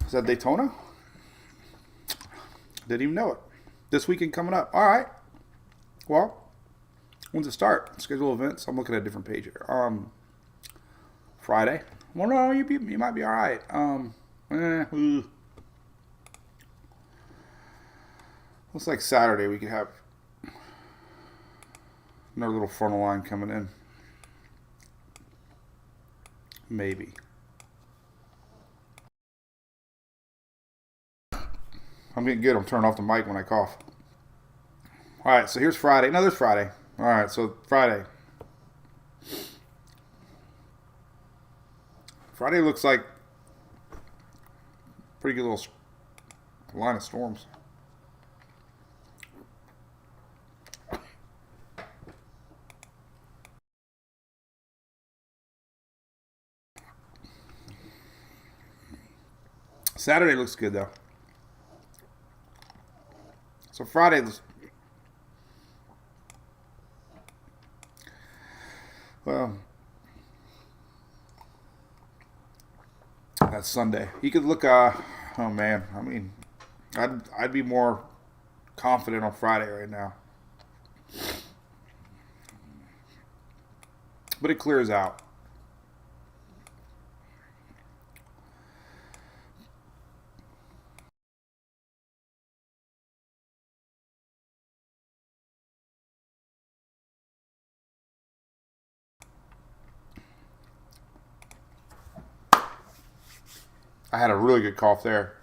Is that Daytona? Didn't even know it. This weekend coming up. All right. Well, when's it start? Schedule events. I'm looking at a different page here. Friday. Well, no, you might be all right. Looks like Saturday we could have another little frontal line coming in. Maybe. I'm getting good. I'm turning off the mic when I cough. All right, so here's Friday. No, there's Friday. All right, so Friday. Friday looks like pretty good little line of storms. Saturday looks good though. So Friday, well, that's Sunday. You could look. Oh man, I mean, I'd be more confident on Friday right now, but it clears out. I had a really good cough there.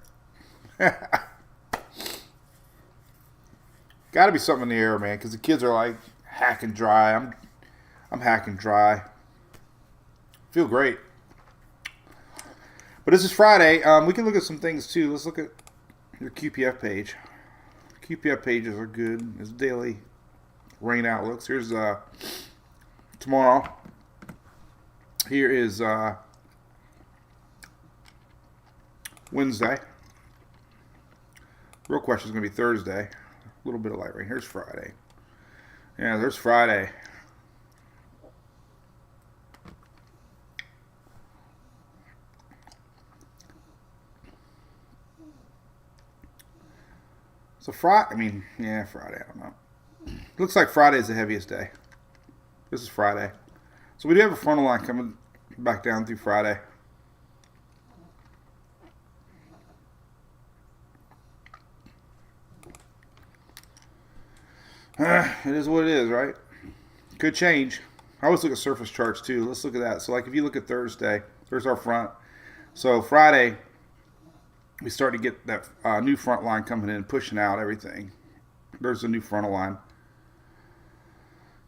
Got to be something in the air, man, because the kids are like hacking dry. I'm hacking dry. Feel great. But this is Friday. We can look at some things too. Let's look at your QPF page. QPF pages are good. It's daily rain outlooks. Here's tomorrow. Here is Wednesday. Real question is going to be Thursday. A little bit of light rain. Here's Friday. Yeah, there's Friday. So Friday, Friday, I don't know. Looks like Friday is the heaviest day. This is Friday. So we do have a frontal line coming back down through Friday. It is what it is, right? Could change. I always look at surface charts too. Let's look at that. So like if you look at Thursday, there's our front. So Friday, we start to get that new front line coming in, pushing out everything. There's a new frontal line.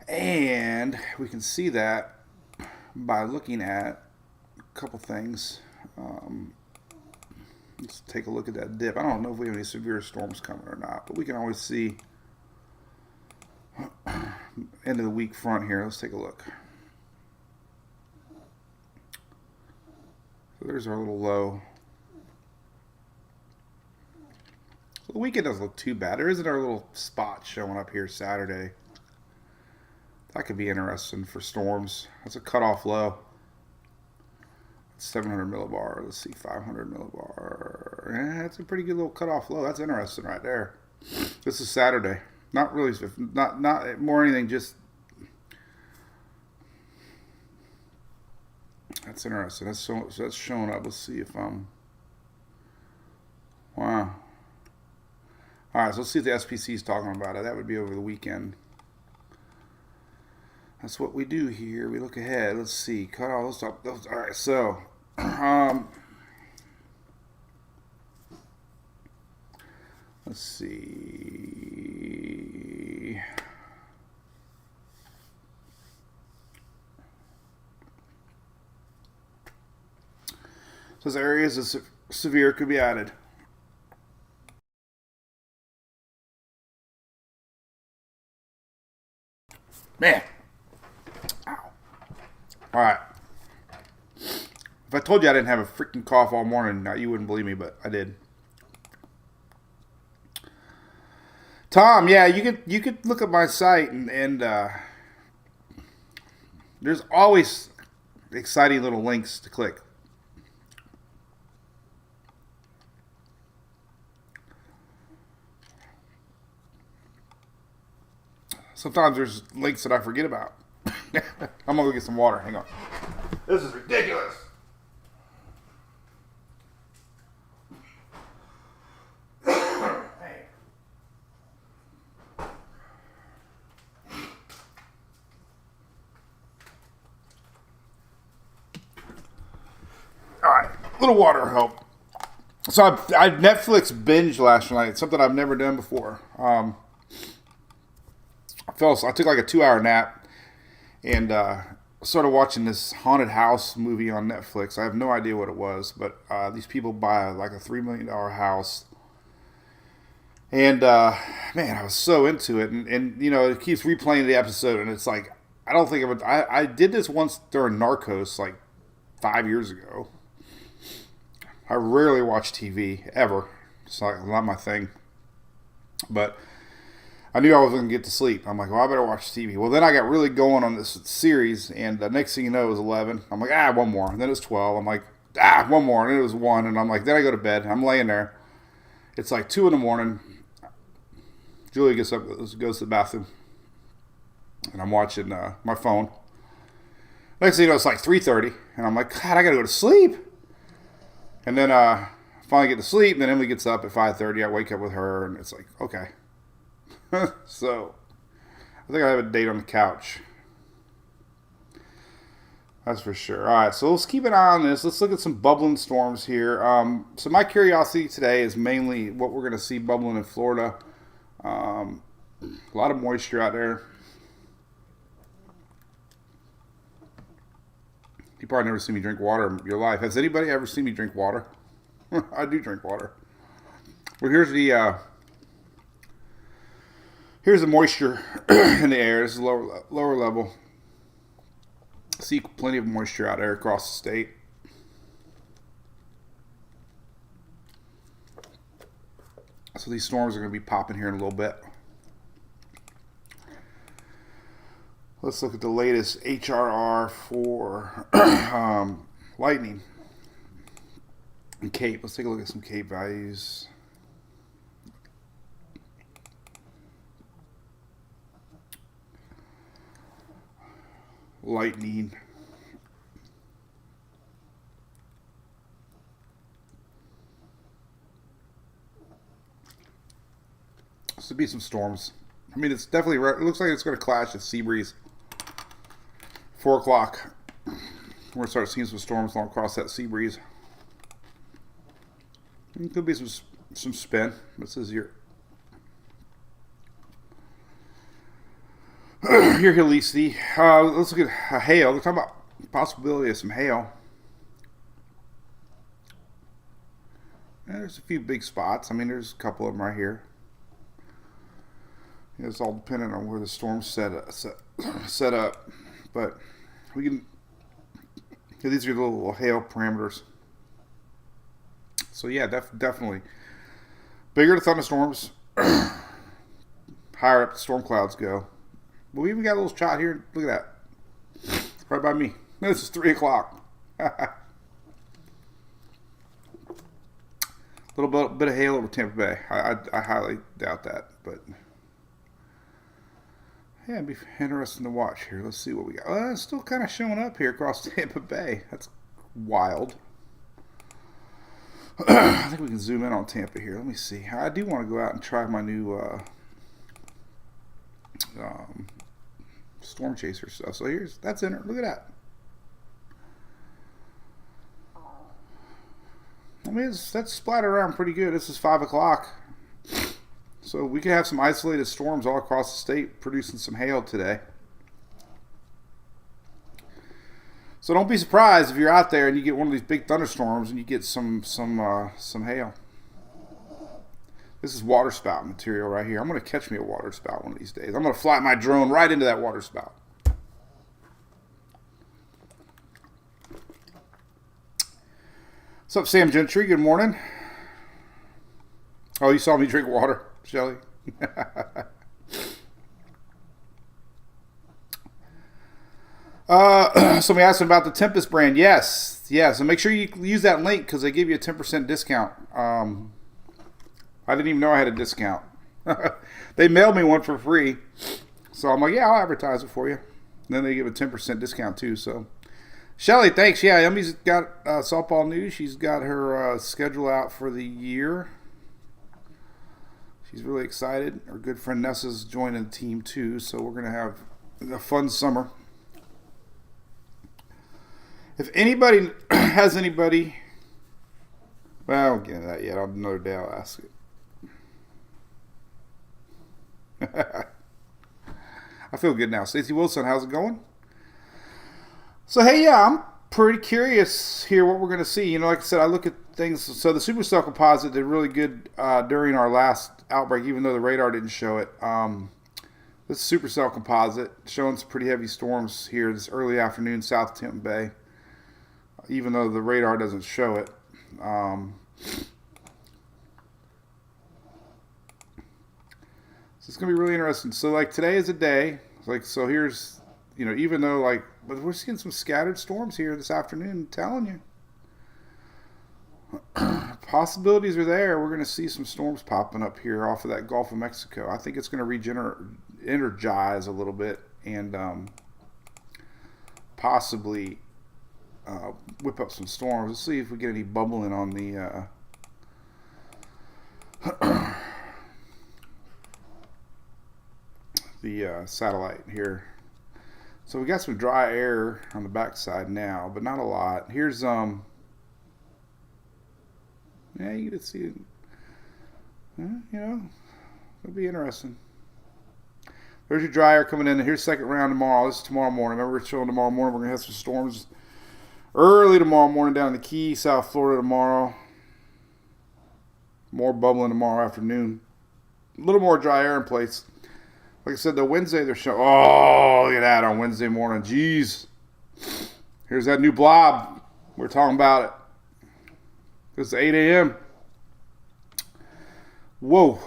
And we can see that by looking at a couple things. Let's take a look at that dip. I don't know if we have any severe storms coming or not, but we can always see end of the week front here. Let's take a look. So there's our little low. So the weekend doesn't look too bad. There isn't our little spot showing up here Saturday. That could be interesting for storms. That's a cutoff low. 700 millibar. Let's see, 500 millibar. Yeah, that's a pretty good little cutoff low. That's interesting right there. This is Saturday. Not really, not more anything. Just that's interesting. That's showing up. Let's see if I'm. Wow. All right, so let's see if the SPC is talking about it. That would be over the weekend. That's what we do here. We look ahead. Let's see. Cut all those up. All right, so let's see. So areas of severe could be added. Man. Ow. All right. If I told you I didn't have a freaking cough all morning, you wouldn't believe me, but I did. Tom, yeah, you could look at my site and there's always exciting little links to click. Sometimes there's links that I forget about. I'm gonna go get some water. Hang on. This is ridiculous. All right, a little water help. So I Netflix binged last night. Something I've never done before. I took like a 2-hour nap and started watching this haunted house movie on Netflix. I have no idea what it was, but these people buy like a $3 million house. And man, I was so into it. And you know, it keeps replaying the episode, and it's like, I don't think I did this once during Narcos like 5 years ago. I rarely watch TV, ever. It's not my thing. But I knew I wasn't going to get to sleep. I'm like, well, I better watch TV. Well, then I got really going on this series, and the next thing you know, it was 11. I'm like, one more. And then it was 12. I'm like, one more. And then it was 1. And I'm like, then I go to bed. I'm laying there. It's like 2 in the morning. Julia gets up, goes to the bathroom. And I'm watching my phone. Next thing you know, it's like 3:30. And I'm like, God, I got to go to sleep. And then finally get to sleep. And then Emily gets up at 5:30. I wake up with her. And it's like, okay. So, I think I have a date on the couch. That's for sure. All right, so let's keep an eye on this. Let's look at some bubbling storms here. So my curiosity today is mainly what we're going to see bubbling in Florida. A lot of moisture out there. You probably never seen me drink water in your life. Has anybody ever seen me drink water? I do drink water. Well, here's the moisture in the air. This is lower level. See plenty of moisture out there across the state. So these storms are going to be popping here in a little bit. Let's look at the latest HRR for lightning and Cape. Let's take a look at some Cape values. lightning. This would be some storms. I mean, it's definitely, it looks like it's going to clash with sea breeze. 4 o'clock. We're going to start seeing some storms along across that sea breeze. It could be some spin. This is your Helicity. Let's look at hail. We're talking about possibility of some hail. Yeah, there's a few big spots. I mean, there's a couple of them right here. It's all dependent on where the storm's set up. But we can. These are the little hail parameters. So yeah, definitely. Bigger the thunderstorms, higher up the storm clouds go. But we even got a little shot here. Look at that. Right by me. This is 3 o'clock. Little bit of hail over Tampa Bay. I highly doubt that, but yeah, it'd be interesting to watch here. Let's see what we got. It's still kind of showing up here across Tampa Bay. That's wild. I think we can zoom in on Tampa here. Let me see. I do want to go out and try my new storm chaser stuff. So that's in it. Look at that. I mean, that's splattered around pretty good. This is 5 o'clock. So we could have some isolated storms all across the state producing some hail today. So don't be surprised if you're out there and you get one of these big thunderstorms and you get some hail. This is water spout material right here. I'm going to catch me a water spout one of these days. I'm going to fly my drone right into that water spout. What's up, Sam Gentry? Good morning. Oh, you saw me drink water, Shelly? Somebody asked about the Tempest brand. Yes. So make sure you use that link because they give you a 10% discount. I didn't even know I had a discount. They mailed me one for free. So I'm like, yeah, I'll advertise it for you. And then they give a 10% discount too. So, Shelly, thanks. Yeah, Emmy's got softball news. She's got her schedule out for the year. She's really excited. Our good friend Nessa's joining the team too. So we're going to have a fun summer. If anybody has anybody, well, I won't get into that yet. Another day I'll ask it. I feel good now. Stacey Wilson, how's it going? So, hey, yeah, I'm pretty curious here what we're going to see. You know, like I said, I look at things. So the supercell composite did really good during our last outbreak, even though the radar didn't show it. This supercell composite showing some pretty heavy storms here this early afternoon south of Tampa Bay, even though the radar doesn't show it. So it's going to be really interesting. So, like, today is a day. Like, so here's, you know, even though, like, but we're seeing some scattered storms here this afternoon, I'm telling you. Possibilities are there. We're going to see some storms popping up here off of that Gulf of Mexico. I think it's going to energize a little bit and possibly whip up some storms. Let's see if we get any bubbling on the satellite here. So we got some dry air on the backside now, but not a lot. Here's yeah, you can see it. You know, it'll be interesting. There's your dry air coming in. Here's second round tomorrow. This is tomorrow morning. Remember, we're showing tomorrow morning. We're gonna have some storms early tomorrow morning down in the Key, South Florida tomorrow. More bubbling tomorrow afternoon. A little more dry air in place. Like I said, the Wednesday they're showing. Oh, look at that on Wednesday morning. Jeez. Here's that new blob. We're talking about it. It's 8 a.m. Whoa.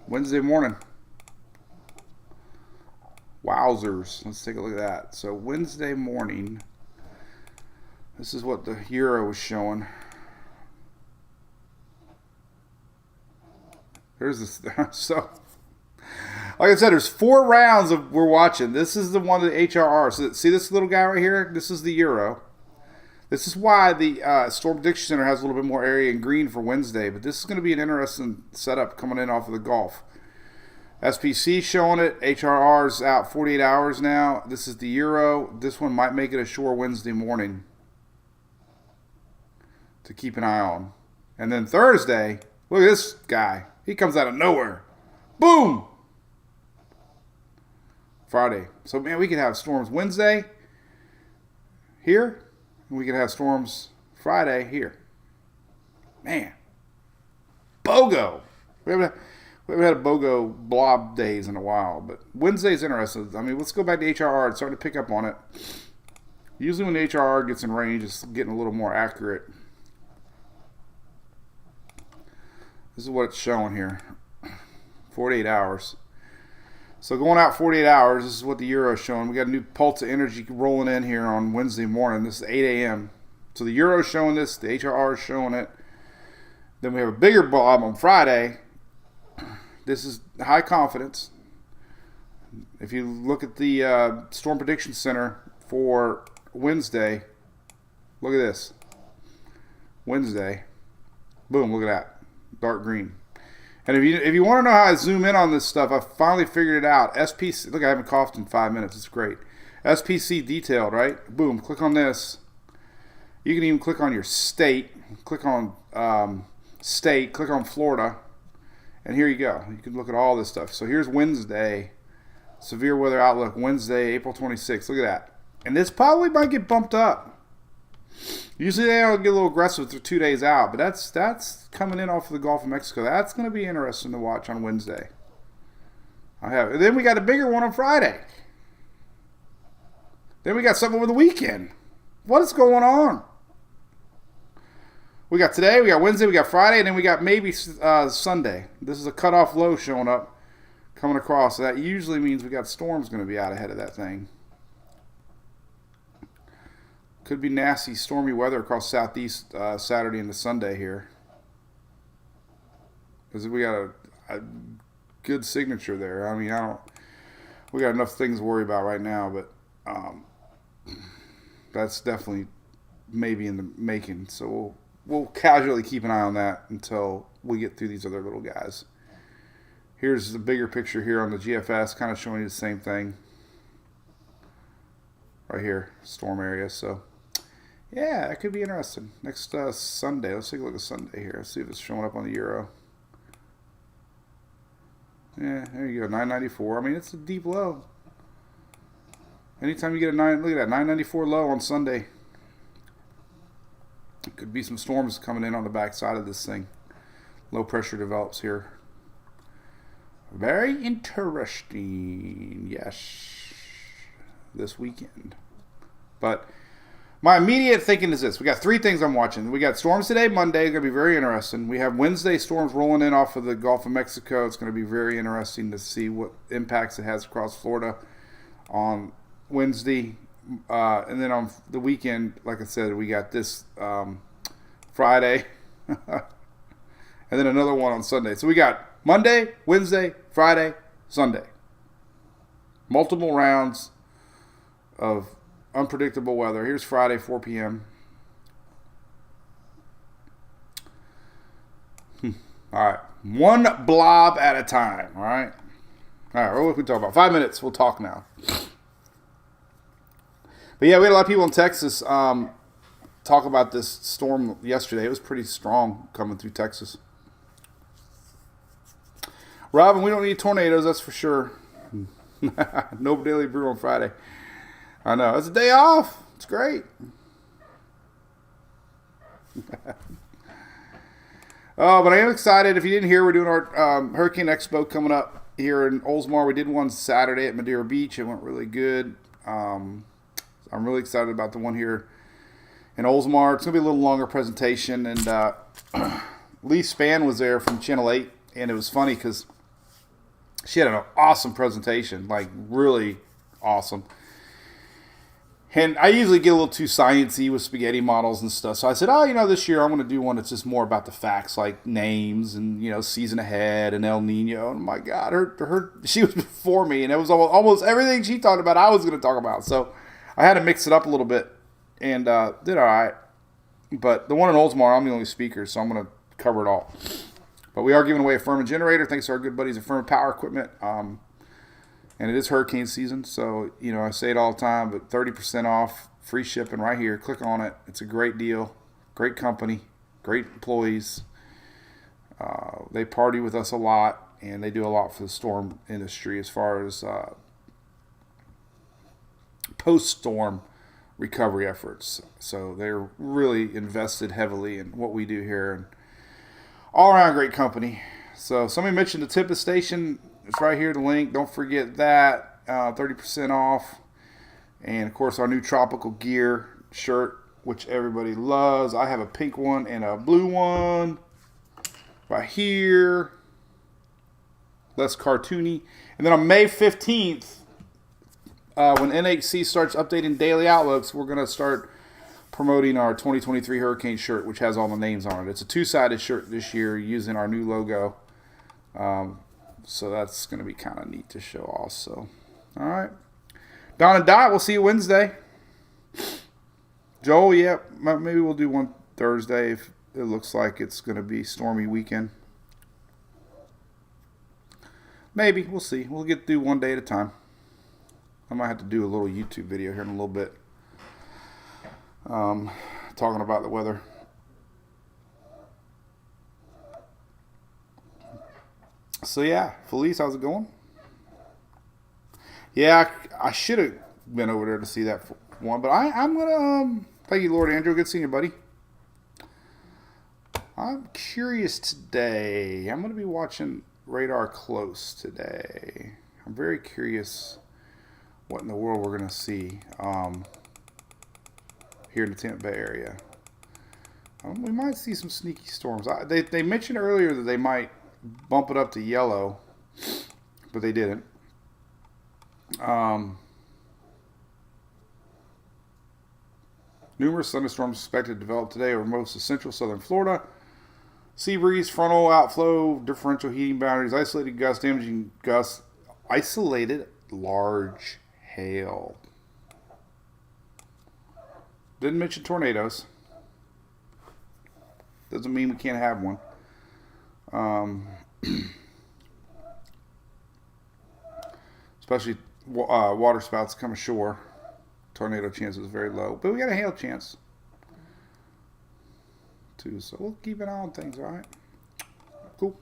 Wednesday morning. Wowzers. Let's take a look at that. So Wednesday morning. This is what the Euro was showing. There's this. So Like I said, there's 4 rounds of we're watching. This is the one of the HRR. So see this little guy right here? This is the Euro. This is why the Storm Prediction Center has a little bit more area in green for Wednesday. But this is going to be an interesting setup coming in off of the Gulf. SPC showing it. HRR's out 48 hours now. This is the Euro. This one might make it ashore Wednesday morning to keep an eye on. And then Thursday, look at this guy. He comes out of nowhere. Boom! Friday. So, man, we could have storms Wednesday here, and we could have storms Friday here. Man. BOGO. We haven't had a BOGO blob days in a while, but Wednesday's interesting. I mean, let's go back to HRR. It's starting to pick up on it. Usually when the HRR gets in range, it's getting a little more accurate. This is what it's showing here. 48 hours. So going out 48 hours, this is what the Euro is showing. We got a new pulse of energy rolling in here on Wednesday morning. This is 8 a.m. So the Euro is showing this. The HRR is showing it. Then we have a bigger blob on Friday. This is high confidence. If you look at the Storm Prediction Center for Wednesday, look at this. Wednesday. Boom, look at that. Dark green. And if you want to know how I zoom in on this stuff, I finally figured it out. SPC, look, I haven't coughed in 5 minutes. It's great. SPC detailed, right? Boom, click on this. You can even click on your state. Click on state. Click on Florida. And here you go. You can look at all this stuff. So here's Wednesday. Severe weather outlook. Wednesday, April 26th. Look at that. And this probably might get bumped up. Usually they get a little aggressive for 2 days out, but that's coming in off of the Gulf of Mexico. That's going to be interesting to watch on Wednesday. And then we got a bigger one on Friday. Then we got something over the weekend. What is going on? We got today, we got Wednesday, we got Friday, and then we got maybe Sunday. This is a cutoff low showing up, coming across. So that usually means we got storms going to be out ahead of that thing. Could be nasty, stormy weather across southeast Saturday into Sunday here. Because we got a good signature there. I mean, we got enough things to worry about right now, but that's definitely maybe in the making. So we'll casually keep an eye on that until we get through these other little guys. Here's the bigger picture here on the GFS, kind of showing you the same thing. Right here, storm area. So yeah, it could be interesting. Next Sunday, let's take a look at Sunday here. Let's see if it's showing up on the Euro. Yeah, there you go, 994. I mean, it's a deep low. Anytime you get a 9, look at that, 994 low on Sunday. Could be some storms coming in on the backside of this thing. Low pressure develops here. Very interesting, yes, this weekend. But my immediate thinking is this. We got 3 things I'm watching. We got storms today, Monday. It's going to be very interesting. We have Wednesday storms rolling in off of the Gulf of Mexico. It's going to be very interesting to see what impacts it has across Florida on Wednesday. And then on the weekend, like I said, we got this Friday. And then another one on Sunday. So we got Monday, Wednesday, Friday, Sunday. Multiple rounds of unpredictable weather. Here's Friday, 4 p.m. All right. One blob at a time. All right. All right. What can we talk about? 5 minutes. We'll talk now. But yeah, we had a lot of people in Texas talk about this storm yesterday. It was pretty strong coming through Texas. Robin, we don't need tornadoes, that's for sure. No Daily Brew on Friday. I know. It's a day off. It's great. Oh, but I am excited. If you didn't hear, we're doing our Hurricane Expo coming up here in Oldsmar. We did one Saturday at Madeira Beach. It went really good. I'm really excited about the one here in Oldsmar. It's going to be a little longer presentation. And Lee Spann was there from Channel 8. And it was funny because she had an awesome presentation. Like, really awesome. And I usually get a little too sciencey with spaghetti models and stuff. So I said, this year I'm going to do one that's just more about the facts, like names and, season ahead and El Nino. And my God, she was before me, and it was almost everything she talked about I was going to talk about. So I had to mix it up a little bit and did all right. But the one in Oldsmar, I'm the only speaker, so I'm going to cover it all. But we are giving away a Furman generator thanks to our good buddies at Furman Power Equipment. And it is hurricane season, so, I say it all the time, but 30% off, free shipping right here. Click on it. It's a great deal. Great company. Great employees. They party with us a lot, and they do a lot for the storm industry as far as post-storm recovery efforts. So they're really invested heavily in what we do here. And all-around great company. So somebody mentioned the Tippett station. It's right here, the link. Don't forget that. 30% off. And, of course, our new Tropical Gear shirt, which everybody loves. I have a pink one and a blue one right here. Less cartoony. And then on May 15th, when NHC starts updating daily outlooks, we're going to start promoting our 2023 Hurricane shirt, which has all the names on it. It's a two-sided shirt this year using our new logo. So that's going to be kind of neat to show also. All right. Don and Dot, we'll see you Wednesday. Joel, yeah, maybe we'll do one Thursday if it looks like it's going to be stormy weekend. Maybe. We'll see. We'll get through one day at a time. I might have to do a little YouTube video here in a little bit. Talking about the weather. So, yeah, Felice, how's it going? Yeah, I should have been over there to see that one, but I'm going to, thank you, Lord Andrew. Good seeing you, buddy. I'm curious today. I'm going to be watching Radar Close today. I'm very curious what in the world we're going to see here in the Tampa Bay area. We might see some sneaky storms. They mentioned earlier that they might bump it up to yellow, but they didn't. Numerous thunderstorms expected to develop today over most of central southern Florida. Sea breeze, frontal outflow, differential heating boundaries, isolated gusts, damaging gusts, isolated large hail. Didn't mention tornadoes. Doesn't mean we can't have one. Especially water spouts come ashore. Tornado chance is very low. But we got a hail chance, too. So we'll keep an eye on things, all right? Cool.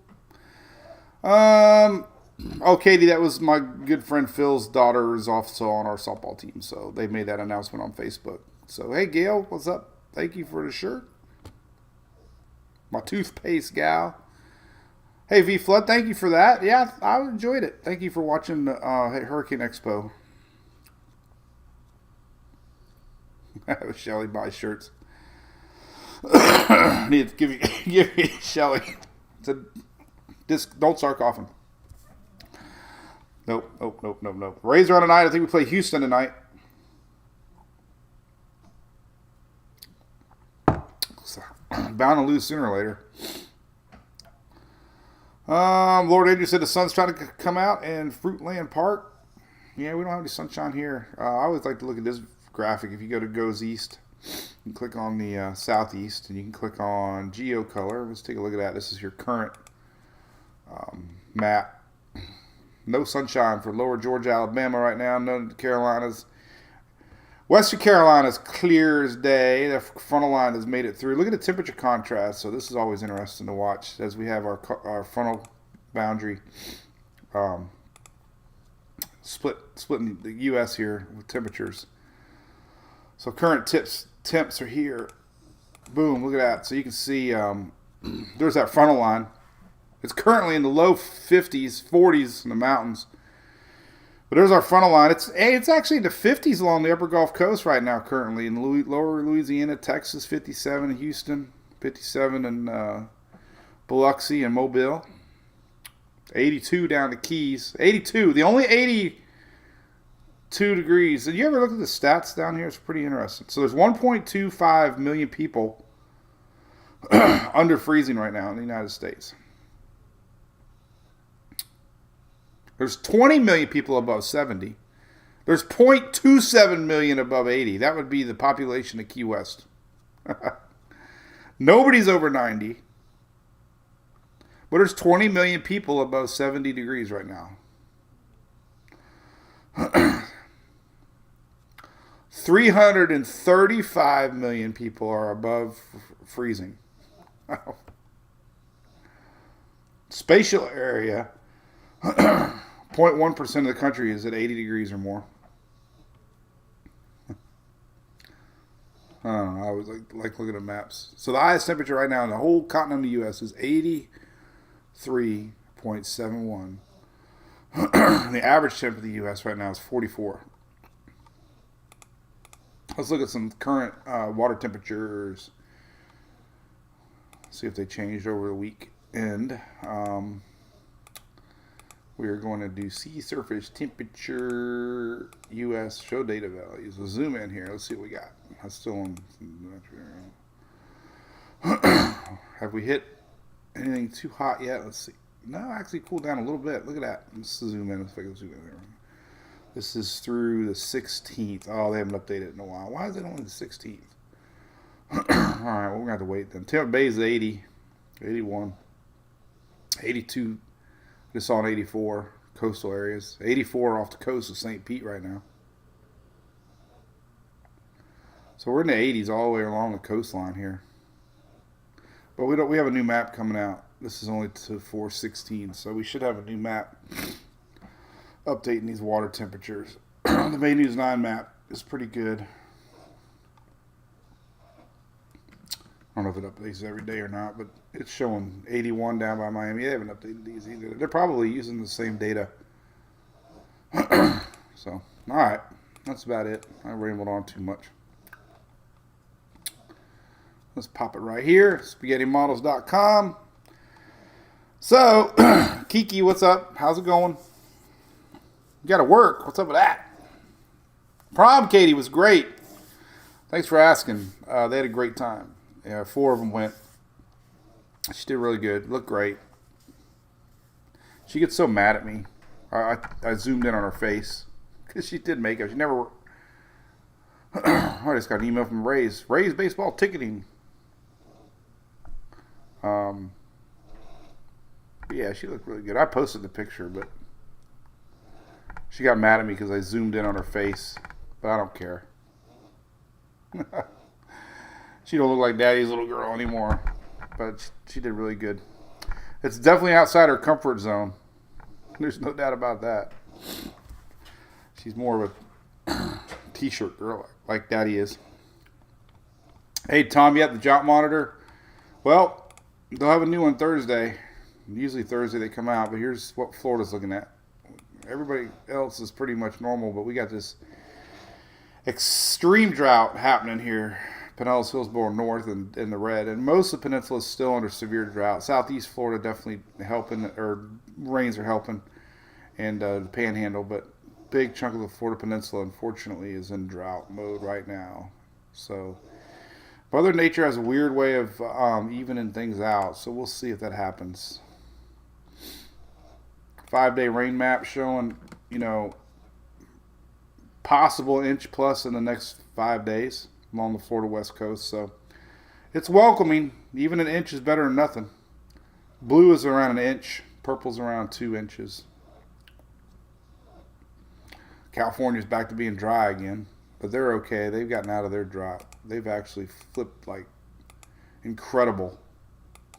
Oh, Katie, that was my good friend Phil's daughter is also on our softball team. So they made that announcement on Facebook. So, hey, Gail, what's up? Thank you for the shirt. My toothpaste gal. Hey, V Flood, thank you for that. Yeah, I enjoyed it. Thank you for watching Hurricane Expo. Shelly buys shirts. Need to give me Shelly. Don't start coughing. Nope. Rays are on tonight. I think we play Houston tonight. Bound to lose sooner or later. Lord Andrew said the sun's trying to come out in Fruitland Park. Yeah, we don't have any sunshine here. I always like to look at this graphic. If you go to Goes East, you can click on the southeast, and you can click on Geo Color. Let's take a look at that. This is your current map. No sunshine for lower Georgia, Alabama right now. None of the Carolinas. Western Carolina's clear as day. The frontal line has made it through. Look at the temperature contrast. So this is always interesting to watch as we have our frontal boundary splitting the U.S. here with temperatures. So current temps are here. Boom, look at that. So you can see there's that frontal line. It's currently in the low 50s, 40s in the mountains. But there's our frontal line. It's actually in the 50s along the upper Gulf Coast right now currently. In lower Louisiana, Texas, 57 in Houston, 57 in Biloxi and Mobile. 82 down the Keys. 82. The only 80 degrees. Did you ever look at the stats down here? It's pretty interesting. So there's 1.25 million people under freezing right now in the United States. There's 20 million people above 70. There's 0.27 million above 80. That would be the population of Key West. Nobody's over 90. But there's 20 million people above 70 degrees right now. 335 million people are above freezing. Spatial area, 0.1% of the country is at 80 degrees or more. I don't know. I always like looking at maps. So the highest temperature right now in the whole continent of the U.S. is 83.71. The average temp of the U.S. right now is 44. Let's look at some current water temperatures. See if they changed over the weekend. We are going to do sea surface temperature U.S. show data values. We'll zoom in here. Let's see what we got. I'm still on. Have we hit anything too hot yet? Let's see. No, actually cooled down a little bit. Look at that. Let's zoom in. Let's see if I can zoom in there. This is through the 16th. Oh, they haven't updated it in a while. Why is it only the 16th? All right, well, we're going to have to wait then. Tampa Bay is 80, 81, 82. Just on 84 coastal areas. 84 off the coast of St. Pete right now. So we're in the 80s all the way along the coastline here. But we have a new map coming out. This is only to 4/16, so we should have a new map updating these water temperatures. The May News 9 map is pretty good. I don't know if it updates every day or not, but it's showing 81 down by Miami. They haven't updated these either. They're probably using the same data. So, all right. That's about it. I rambled on too much. Let's pop it right here. SpaghettiModels.com. So, Kiki, what's up? How's it going? You got to work. What's up with that? Prom, Katie, was great. Thanks for asking. They had a great time. Yeah, 4 of them went. She did really good. Looked great. She gets so mad at me. I zoomed in on her face because she did makeup. She never. I just got an email from Ray's baseball ticketing. Yeah, she looked really good. I posted the picture, but she got mad at me because I zoomed in on her face. But I don't care. She don't look like Daddy's little girl anymore. But she did really good. It's definitely outside her comfort zone. There's no doubt about that. She's more of a t-shirt girl like Daddy is. Hey, Tom, you got the jump monitor? Well, they'll have a new one Thursday. Usually Thursday they come out, but here's what Florida's looking at. Everybody else is pretty much normal, but we got this extreme drought happening here. Pinellas, Hillsborough North, and the red. And most of the peninsula is still under severe drought. Southeast Florida definitely helping, or rains are helping, and the panhandle. But big chunk of the Florida peninsula, unfortunately, is in drought mode right now. So Mother Nature has a weird way of evening things out. So we'll see if that happens. 5-day rain map showing, possible inch plus in the next 5 days along the Florida West Coast. So it's welcoming. Even an inch is better than nothing. Blue is around an inch. Purple's around 2 inches. California's back to being dry again. But they're okay. They've gotten out of their drought. They've actually flipped like incredible.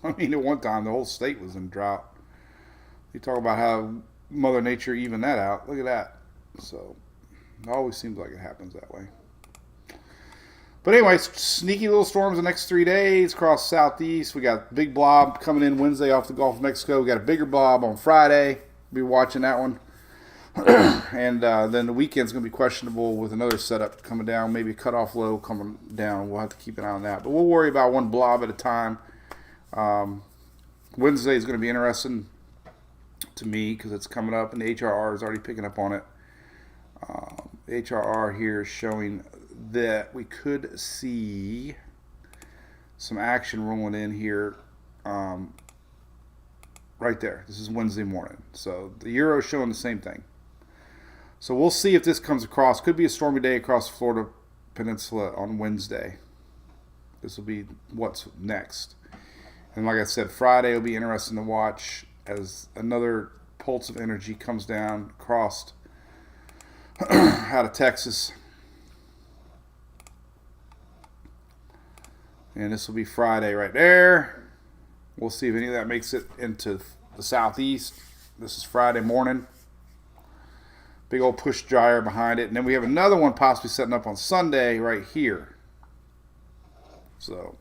I mean, at one time, the whole state was in drought. You talk about how Mother Nature evened that out. Look at that. So it always seems like it happens that way. But anyway, sneaky little storms the next 3 days across southeast. We got big blob coming in Wednesday off the Gulf of Mexico. We got a bigger blob on Friday. Be watching that one. And then the weekend's going to be questionable with another setup coming down. Maybe a cutoff low coming down. We'll have to keep an eye on that. But we'll worry about one blob at a time. Wednesday is going to be interesting to me because it's coming up and the HRR is already picking up on it. The HRR here is showing that we could see some action rolling in here right there. This is Wednesday morning. So the Euro is showing the same thing. So we'll see if this comes across. Could be a stormy day across the Florida Peninsula on Wednesday. This will be what's next. And like I said, Friday will be interesting to watch as another pulse of energy comes down across out of Texas. And this will be Friday right there. We'll see if any of that makes it into the southeast. This is Friday morning. Big old push dryer behind it. And then we have another one possibly setting up on Sunday right here. So,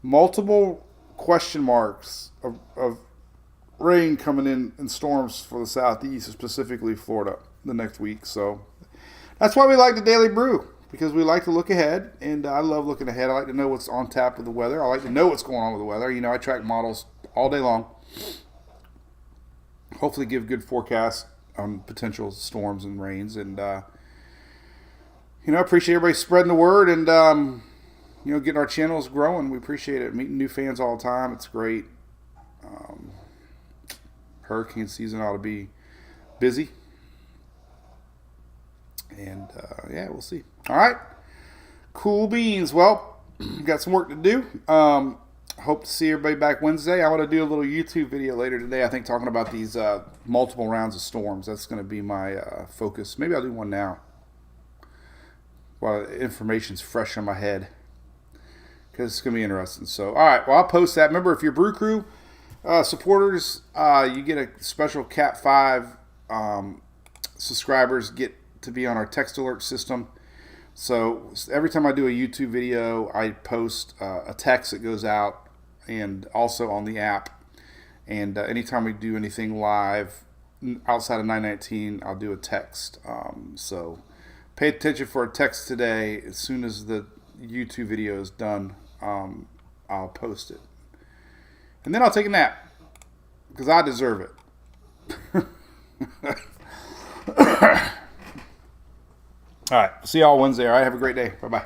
multiple question marks of rain coming in storms for the southeast, specifically Florida, the next week. So, that's why we like the Daily Brew, because we like to look ahead, and I love looking ahead. I like to know what's on tap with the weather. I like to know what's going on with the weather. You know, I track models all day long. Hopefully give good forecasts on potential storms and rains. And, I appreciate everybody spreading the word and, getting our channels growing. We appreciate it. Meeting new fans all the time. It's great. Hurricane season ought to be busy. And, we'll see. All right. Cool beans. Well, got some work to do. Hope to see everybody back Wednesday. I want to do a little YouTube video later today, I think, talking about these multiple rounds of storms. That's going to be my focus. Maybe I'll do one now while the information's fresh on my head, because it's going to be interesting. So, all right. Well, I'll post that. Remember, if you're Brew Crew supporters, you get a special Cat 5 subscribers get to be on our text alert system. So every time I do a YouTube video, I post a text that goes out, and also on the app. And anytime we do anything live outside of 919, I'll do a text. So pay attention for a text today. As soon as the YouTube video is done, I'll post it. And then I'll take a nap, because I deserve it. All right. See y'all Wednesday. All right. Have a great day. Bye-bye.